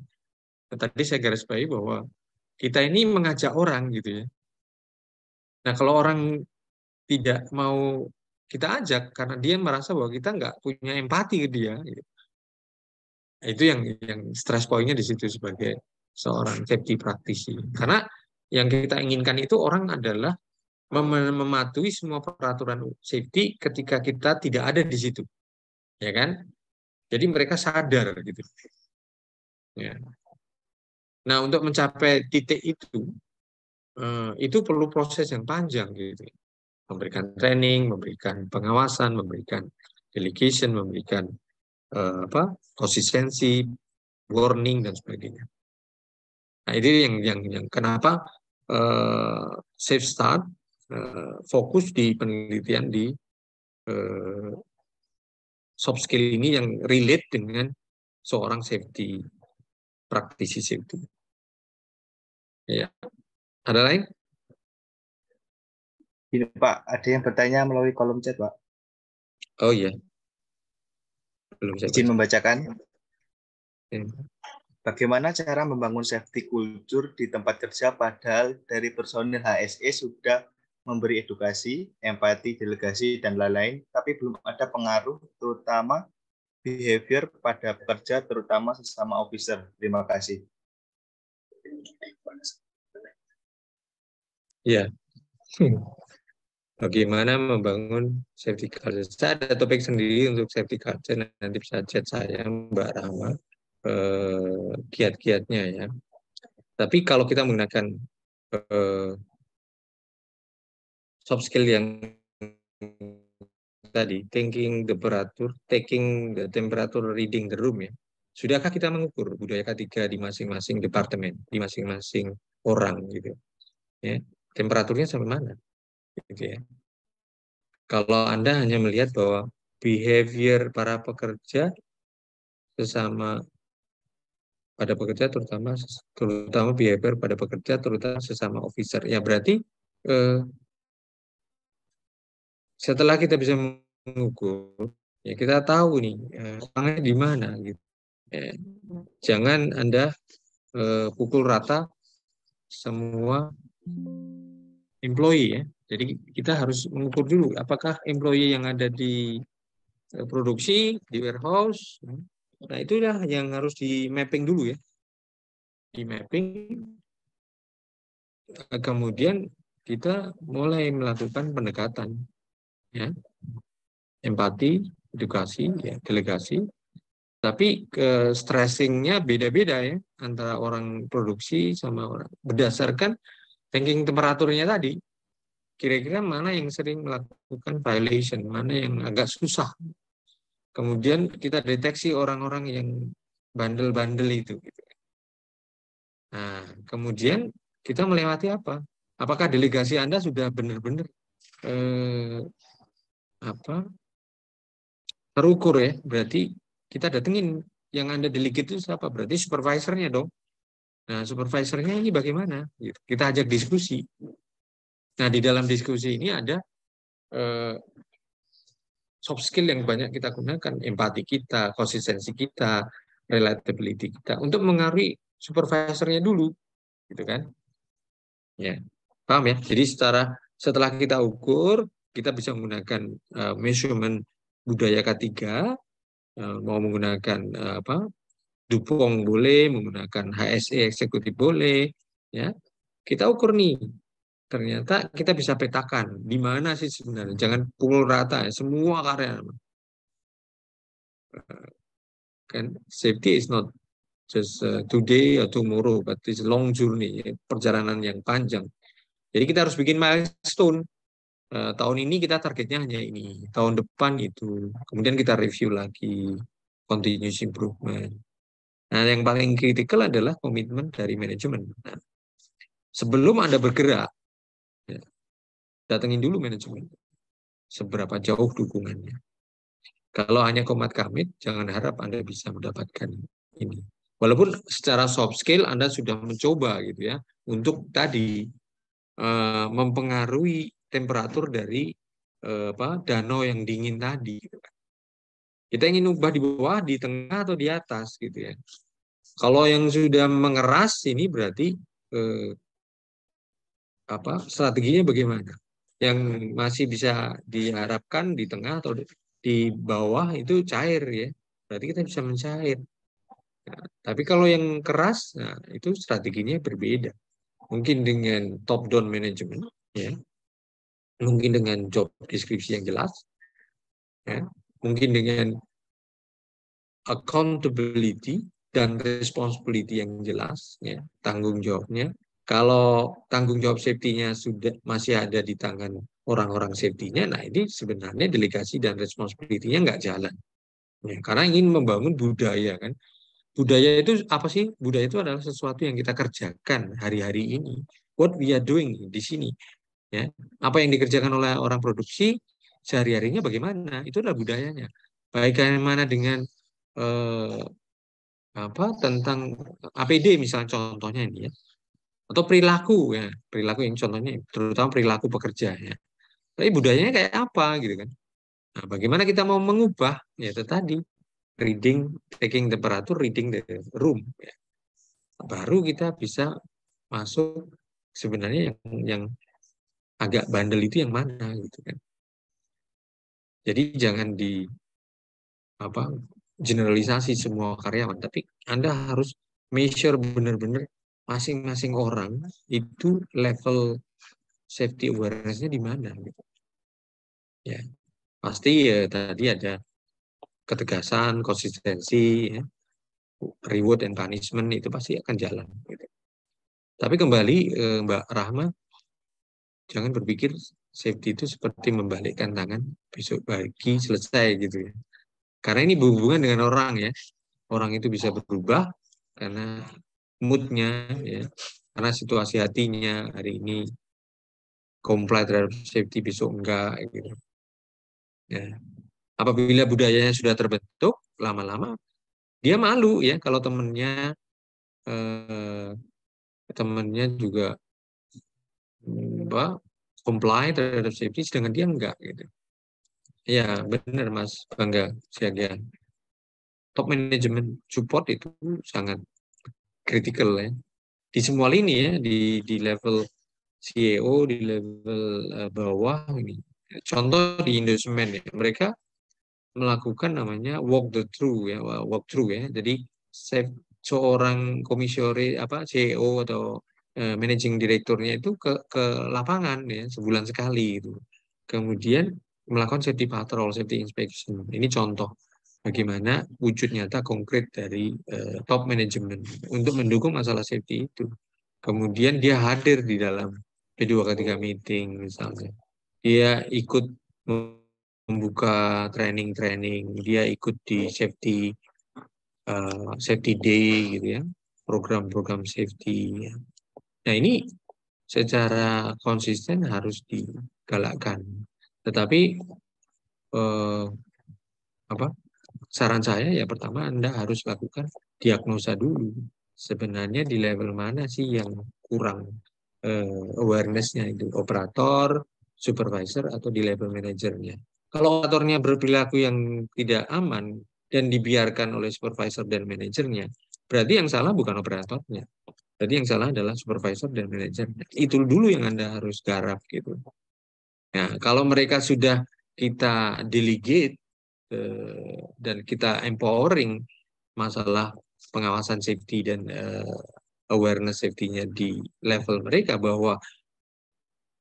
tadi saya garis bawahi bahwa kita ini mengajak orang gitu ya. Nah, kalau orang tidak mau kita ajak karena dia merasa bahwa kita nggak punya empati ke dia, gitu. Itu yang stress point-nya di situ sebagai seorang safety praktisi. Karena yang kita inginkan itu orang adalah mematuhi semua peraturan safety ketika kita tidak ada di situ, ya kan? Jadi mereka sadar gitu. Ya. Nah, untuk mencapai titik itu perlu proses yang panjang gitu. Memberikan training, memberikan pengawasan, memberikan delegation, memberikan konsistensi, warning dan sebagainya. Nah, ini yang kenapa Safe Start fokus di penelitian di soft skill ini yang relate dengan seorang safety, praktisi safety. Ya, ada lain?
Ini Pak, ada yang bertanya melalui kolom chat Pak.
Oh iya. Belum saya
Izin
baca.
membacakan.
Ya.
Bagaimana cara membangun safety culture di tempat kerja padahal dari personil HSE sudah memberi edukasi, empati, delegasi, dan lain-lain, tapi belum ada pengaruh terutama behavior pada pekerja, terutama sesama officer. Terima kasih.
Ya. Bagaimana membangun safety culture? Saya ada topik sendiri untuk safety culture, nanti bisa chat saya Mbak Rahma, kiat-kiatnya ya. Tapi kalau kita menggunakan soft skill yang tadi, taking the temperature reading the room ya. Sudahkah kita mengukur budaya ketiga di masing-masing departemen, di masing-masing orang gitu ya? Temperaturnya sampai mana? Gitu ya. Kalau Anda hanya melihat bahwa behavior para pekerja sesama pada pekerja terutama behavior pada pekerja terutama sesama officer ya, berarti setelah kita bisa mengukur ya kita tahu nih orangnya di mana gitu. Jangan Anda pukul rata semua employee ya. Jadi kita harus mengukur dulu apakah employee yang ada di produksi, di warehouse. Nah, itulah yang harus di mapping dulu ya. Di mapping, kemudian kita mulai melakukan pendekatan. Ya. Empati, edukasi, ya, delegasi. Tapi stressingnya beda-beda ya. Antara orang produksi sama orang. Berdasarkan tanking temperaturnya tadi. Kira-kira mana yang sering melakukan violation, mana yang agak susah. Kemudian kita deteksi orang-orang yang bandel-bandel itu. Nah, kemudian kita melewati apa? Apakah delegasi Anda sudah benar-benar terukur ya? Berarti kita datengin yang Anda delegate itu siapa? Berarti supervisornya dong. Nah, supervisornya ini bagaimana? Kita ajak diskusi. Nah, di dalam diskusi ini ada soft skill yang banyak kita gunakan, empati kita, konsistensi kita, relatability kita untuk mengaruhi supervisornya dulu, gitu kan? Ya, paham ya? Jadi setelah kita ukur, kita bisa menggunakan measurement budaya ketiga, mau menggunakan Dupont boleh, menggunakan HSE eksekutif boleh, ya. Kita ukur nih, ternyata kita bisa petakan di mana sih sebenarnya. Jangan pukul rata ya, semua karya. kan safety is not just today or tomorrow, but it's a long journey, ya, perjalanan yang panjang. Jadi kita harus bikin milestone. Tahun ini kita targetnya hanya ini, tahun depan itu. Kemudian kita review lagi, continuous improvement. Nah, yang paling kritikal adalah komitmen dari manajemen. Nah, sebelum Anda bergerak, ya, datengin dulu manajemen. Seberapa jauh dukungannya. Kalau hanya commit, jangan harap Anda bisa mendapatkan ini. Walaupun secara soft skill Anda sudah mencoba gitu ya, untuk tadi mempengaruhi temperatur dari danau yang dingin tadi. Gitu. Kita ingin ubah di bawah, di tengah atau di atas gitu ya. Kalau yang sudah mengeras ini berarti strateginya bagaimana? Yang masih bisa diharapkan di tengah atau di bawah itu cair ya. Berarti kita bisa mencair. Nah, tapi kalau yang keras, nah itu strateginya berbeda. Mungkin dengan top down management ya. Mungkin dengan job deskripsi yang jelas, ya. Mungkin dengan accountability dan responsibility yang jelas, ya, tanggung jawabnya. Kalau tanggung jawab safety-nya sudah masih ada di tangan orang-orang safety-nya, nah ini sebenarnya delegasi dan responsibility-nya nggak jalan. Ya, karena ingin membangun budaya kan. Budaya itu apa sih? Budaya itu adalah sesuatu yang kita kerjakan hari-hari ini. What we are doing di sini. Ya, apa yang dikerjakan oleh orang produksi sehari-harinya bagaimana? Itu adalah budayanya. Bagaimana dengan tentang APD misalnya contohnya ini ya, atau perilaku ya, perilaku yang contohnya terutama perilaku pekerja ya. Tapi budayanya kayak apa gitu kan? Nah, bagaimana kita mau mengubah ya itu tadi reading, taking temperature, reading the room. Ya. Baru kita bisa masuk sebenarnya yang agak bandel itu yang mana gitu kan. Jadi jangan generalisasi semua karyawan, tapi Anda harus measure benar-benar masing-masing orang itu level safety awareness-nya di mana gitu. Ya. Pasti ya tadi ada ketegasan, konsistensi, ya. Reward and punishment itu pasti akan jalan gitu. Tapi kembali Mbak Rahma, jangan berpikir safety itu seperti membalikkan tangan besok pagi selesai gitu ya. Karena ini berhubungan dengan orang ya. Orang itu bisa berubah karena moodnya ya. Karena situasi hatinya hari ini comply terhadap safety, besok enggak gitu. Ya. Apabila budayanya sudah terbentuk, lama-lama dia malu ya kalau temennya juga comply terhadap safety, sedangkan dia enggak gitu. Ya benar Mas Bangga Siaga. Top management support itu sangat kritikal ya. Di semua lini ya, di level CEO, di level bawah ini. Contoh di Indosemen ya, mereka melakukan namanya walk through ya. Jadi seorang komisioner CEO atau managing direkturnya itu ke lapangan ya sebulan sekali itu. Kemudian melakukan safety patrol, safety inspection. Ini contoh bagaimana wujud nyata konkret dari top management untuk mendukung masalah safety itu. Kemudian dia hadir di dalam P2K3 meeting misalnya. Dia ikut membuka training, dia ikut di safety day gitu ya, program-program safety. Ya. Nah ini secara konsisten harus digalakkan. Tetapi saran saya ya pertama Anda harus lakukan diagnosa dulu. Sebenarnya di level mana sih yang kurang awareness-nya itu, operator, supervisor, atau di level manajernya. Kalau operatornya berperilaku yang tidak aman dan dibiarkan oleh supervisor dan manajernya, berarti yang salah bukan operatornya. Berarti yang salah adalah supervisor dan manajernya. Itu dulu yang Anda harus garap gitu. Nah, kalau mereka sudah kita delegate dan kita empowering masalah pengawasan safety dan awareness safety-nya di level mereka, bahwa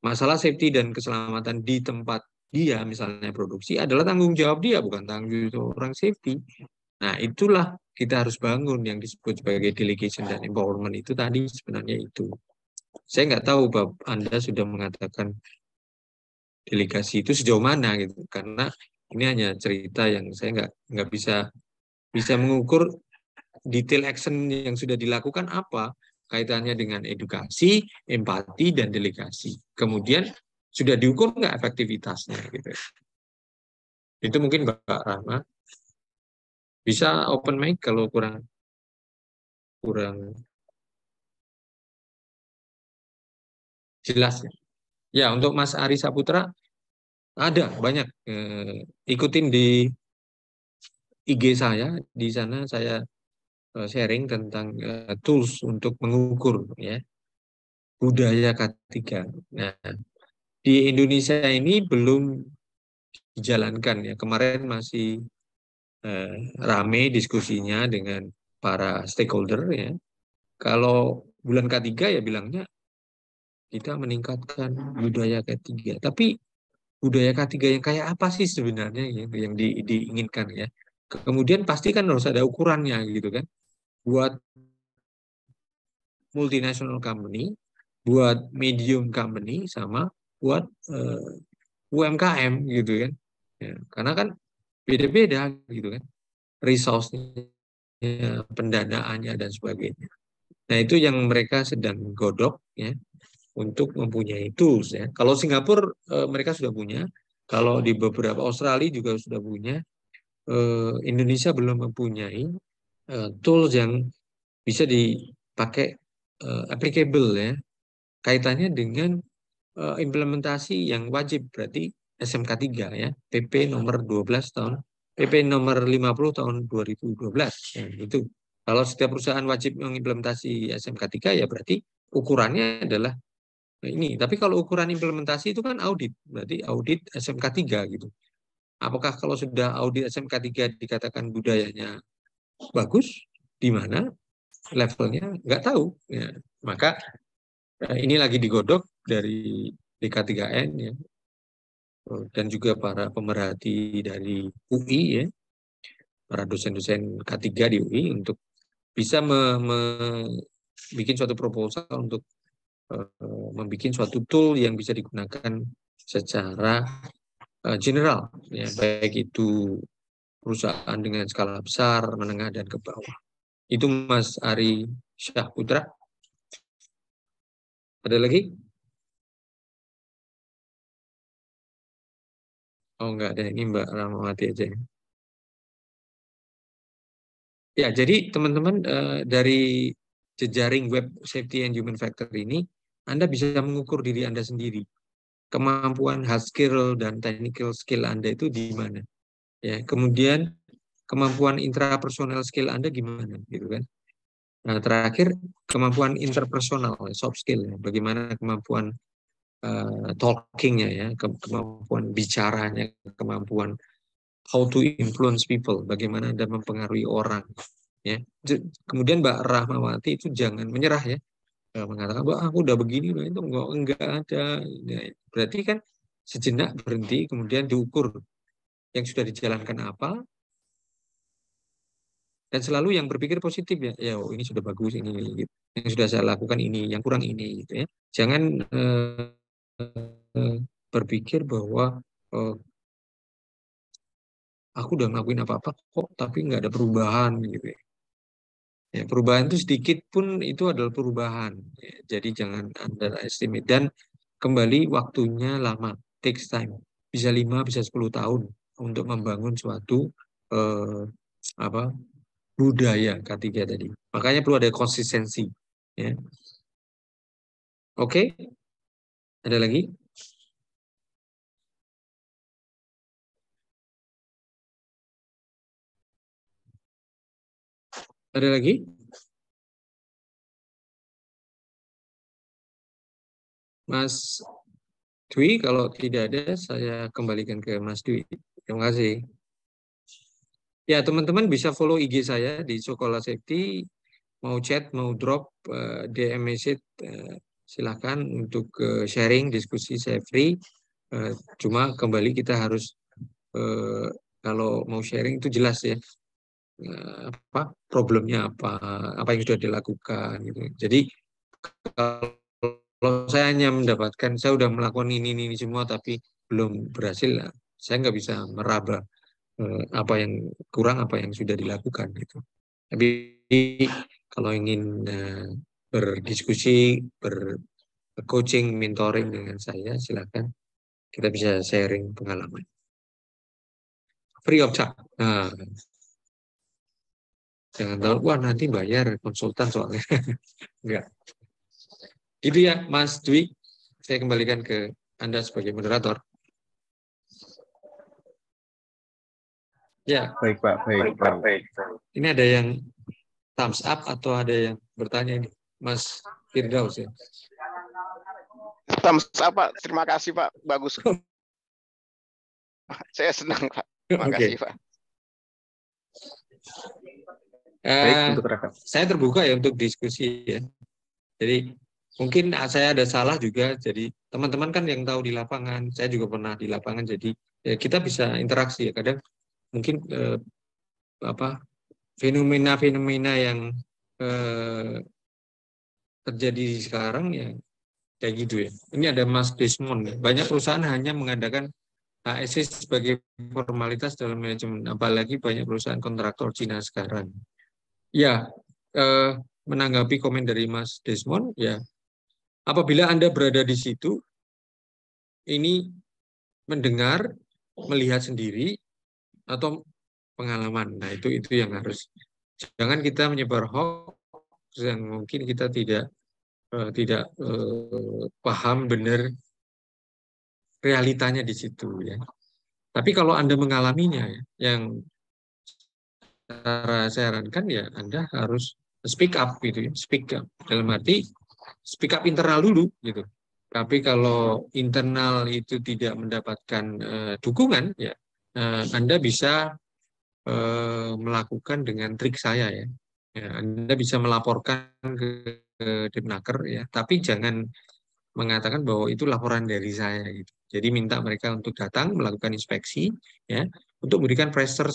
masalah safety dan keselamatan di tempat dia misalnya produksi adalah tanggung jawab dia, bukan tanggung jawab orang safety. Nah itulah kita harus bangun yang disebut sebagai delegation dan empowerment itu tadi sebenarnya itu. Saya nggak tahu Anda sudah mengatakan delegasi itu sejauh mana gitu, karena ini hanya cerita yang saya nggak bisa mengukur detail action yang sudah dilakukan apa kaitannya dengan edukasi, empati, dan delegasi. Kemudian sudah diukur nggak efektivitasnya gitu. Itu mungkin Mbak Rahma bisa open mic kalau kurang jelas. Ya, untuk Mas Ari Saputra ada banyak. Ikutin di IG saya, di sana saya sharing tentang tools untuk mengukur ya budaya K3. Nah, di Indonesia ini belum dijalankan ya. Kemarin masih rame diskusinya dengan para stakeholder ya. Kalau bulan K3 ya bilangnya kita meningkatkan budaya K3. Tapi budaya K3 yang kayak apa sih sebenarnya yang diinginkan ya. Kemudian pasti kan harus ada ukurannya gitu kan. Buat multinational company, buat medium company, sama buat UMKM gitu kan. Ya, karena kan beda-beda gitu kan. Resource-nya, pendanaannya dan sebagainya. Nah, itu yang mereka sedang godok ya untuk mempunyai tools ya. Kalau Singapura mereka sudah punya, kalau di beberapa Australia juga sudah punya, Indonesia belum mempunyai tools yang bisa dipakai applicable ya. Kaitannya dengan implementasi yang wajib berarti SMK 3 ya, PP nomor 12 tahun PP nomor 50 tahun 2012 ya, itu. Kalau setiap perusahaan wajib mengimplementasi SMK 3 ya berarti ukurannya adalah ini. Tapi kalau ukuran implementasi itu kan audit, berarti audit SMK 3 gitu. Apakah kalau sudah audit SMK 3 dikatakan budayanya bagus, di mana levelnya nggak tahu. Ya. Maka ini lagi digodok dari DK3N ya, dan juga para pemerhati dari UI ya, para dosen-dosen K3 di UI untuk bisa membuat suatu proposal untuk membuat suatu tool yang bisa digunakan secara general, ya, baik itu perusahaan dengan skala besar, menengah, dan ke bawah. Itu Mas Ari Syahputra. Ada lagi? Oh, enggak ada. Ini Mbak Rahmawati aja. Ya, jadi teman-teman dari jejaring web safety and human factor ini, Anda bisa mengukur diri Anda sendiri. Kemampuan hard skill dan technical skill Anda itu di mana. Ya, kemudian kemampuan intrapersonal skill Anda gimana, gitu kan? Nah, terakhir kemampuan interpersonal, soft skill, ya. Bagaimana kemampuan talkingnya ya, kemampuan bicaranya, kemampuan how to influence people, bagaimana Anda mempengaruhi orang, ya. Kemudian Mbak Rahmawati itu jangan menyerah ya, mengatakan bahwa aku udah begini, itu enggak ada. Ya, berarti kan sejenak berhenti, kemudian diukur yang sudah dijalankan apa. Dan selalu yang berpikir positif ya, ya oh, ini sudah bagus ini gitu. Yang sudah saya lakukan ini, yang kurang ini gitu ya. Jangan berpikir bahwa aku udah ngelakuin apa-apa kok tapi nggak ada perubahan gitu ya. Ya, perubahan itu sedikit pun itu adalah perubahan. Ya, jadi jangan underestimate, dan kembali waktunya lama, takes time. Bisa 5, bisa 10 tahun untuk membangun suatu budaya K3 tadi. Makanya perlu ada konsistensi. Ya. Oke, ada lagi? Ada lagi? Mas Dwi, kalau tidak ada, saya kembalikan ke Mas Dwi. Terima kasih. Ya, teman-teman bisa follow IG saya di Sekolah Safety. Mau chat, mau drop DM message, silakan untuk sharing, diskusi, saya free. Cuma kembali kita harus kalau mau sharing itu jelas ya. problemnya apa yang sudah dilakukan gitu. Jadi kalau saya hanya mendapatkan, saya sudah melakukan ini semua tapi belum berhasil, saya nggak bisa meraba apa yang kurang, apa yang sudah dilakukan gitu. Tapi kalau ingin berdiskusi, bercoaching, mentoring dengan saya, silakan kita bisa sharing pengalaman. Free of charge. Nah, jangan tahu, wah nanti bayar konsultan soalnya. Enggak. Itu ya, Mas Dwi. Saya kembalikan ke Anda sebagai moderator. Ya.
Baik, Pak. Baik.
Ini ada yang thumbs up atau ada yang bertanya ini? Mas Firdaus ya.
Thumbs up, Pak. Terima kasih, Pak. Bagus. Saya senang, Pak. Terima kasih, Pak.
Baik, untuk rekan.
Saya terbuka ya untuk diskusi ya. Jadi mungkin saya ada salah juga. Jadi teman-teman kan yang tahu di lapangan, saya juga pernah di lapangan. Jadi ya kita bisa interaksi ya. Kadang mungkin fenomena-fenomena yang terjadi sekarang ya kayak gitu ya. Ini ada Mas Desmond. Banyak perusahaan hanya mengadakan HSE sebagai formalitas dalam manajemen. Apalagi banyak perusahaan kontraktor Cina sekarang. Ya, menanggapi komen dari Mas Desmond, ya, apabila Anda berada di situ, ini mendengar, melihat sendiri, atau pengalaman. Nah, itu yang harus. Jangan kita menyebar hoax yang mungkin kita tidak paham benar realitanya di situ ya. Tapi kalau Anda mengalaminya, yang saya sarankan ya Anda harus speak up gitu ya, speak up dalam arti speak up internal dulu gitu. Tapi kalau internal itu tidak mendapatkan dukungan ya, Anda bisa melakukan dengan trik saya ya. Anda bisa melaporkan ke Depnaker ya, tapi jangan mengatakan bahwa itu laporan dari saya gitu. Jadi minta mereka untuk datang melakukan inspeksi ya, untuk memberikan pressure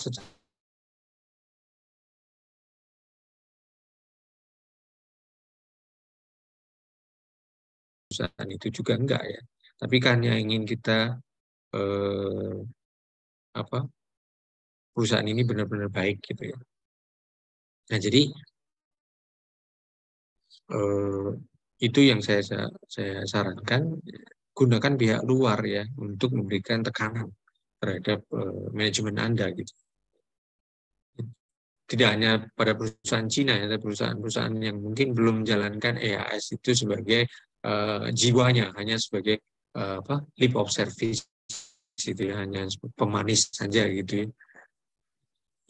perusahaan itu juga enggak ya. Tapi kan yang ingin kita perusahaan ini benar-benar baik gitu ya. Nah, jadi itu yang saya sarankan, gunakan pihak luar ya untuk memberikan tekanan terhadap manajemen Anda gitu. Tidak hanya pada perusahaan Cina ya, tapi perusahaan-perusahaan yang mungkin belum menjalankan EAS itu sebagai jiwanya, hanya sebagai lip of service itu ya, hanya pemanis saja gitu ya.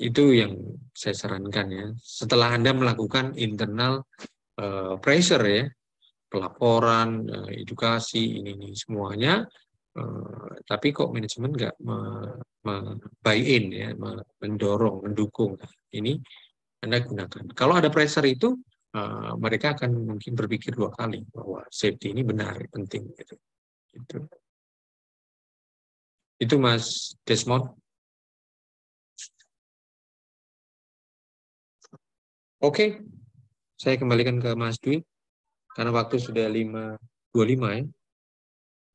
Itu yang saya sarankan ya. Setelah Anda melakukan internal pressure ya, pelaporan, edukasi, ini semuanya, tapi kok manajemen nggak buy-in ya, mendorong, mendukung. Ini Anda gunakan. Kalau ada pressure itu, mereka akan mungkin berpikir 2 kali bahwa safety ini benar, penting. Gitu. Itu Mas Desmond. Oke, saya kembalikan ke Mas Dwi, karena waktu sudah 5:25 ya.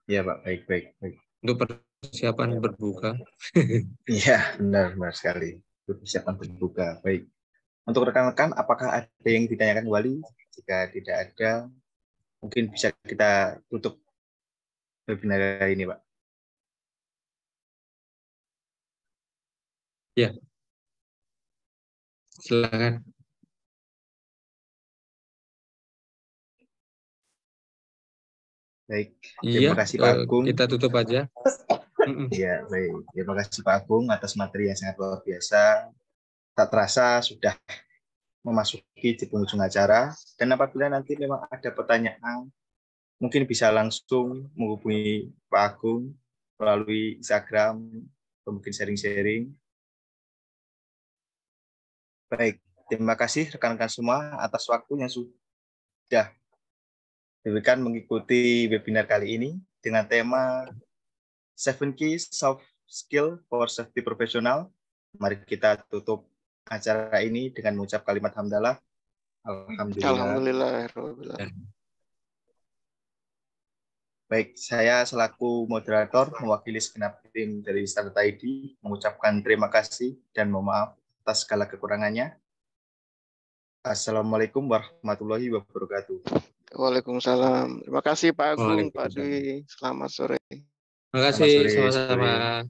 Iya Pak, baik.
Untuk persiapan berbuka.
Iya, benar sekali. Persiapan berbuka, baik. Untuk rekan-rekan, apakah ada yang ditanyakan kembali? Jika tidak ada, mungkin bisa kita tutup webinar kali ini, Pak.
Ya, silakan.
Baik, terima kasih Pak Agung.
Kita tutup aja.
Iya, baik. Terima kasih Pak Agung atas materi yang sangat luar biasa. Tak terasa sudah memasuki di penghujung acara. Dan apabila nanti memang ada pertanyaan, mungkin bisa langsung menghubungi Pak Agung melalui Instagram, atau mungkin sharing-sharing. Baik, terima kasih rekan-rekan semua atas waktu yang sudah diberikan mengikuti webinar kali ini dengan tema 7 Key Soft Skill for Safety Professional. Mari kita tutup acara ini dengan mengucap kalimat hamdalah. Alhamdulillah.
Alhamdulillah.
Baik, saya selaku moderator mewakili segenap tim dari Start ID mengucapkan terima kasih dan mohon maaf atas segala kekurangannya. Assalamualaikum warahmatullahi wabarakatuh.
Waalaikumsalam. Terima kasih Pak Agung, Pak Dwi. Selamat sore.
Terima kasih, sama-sama.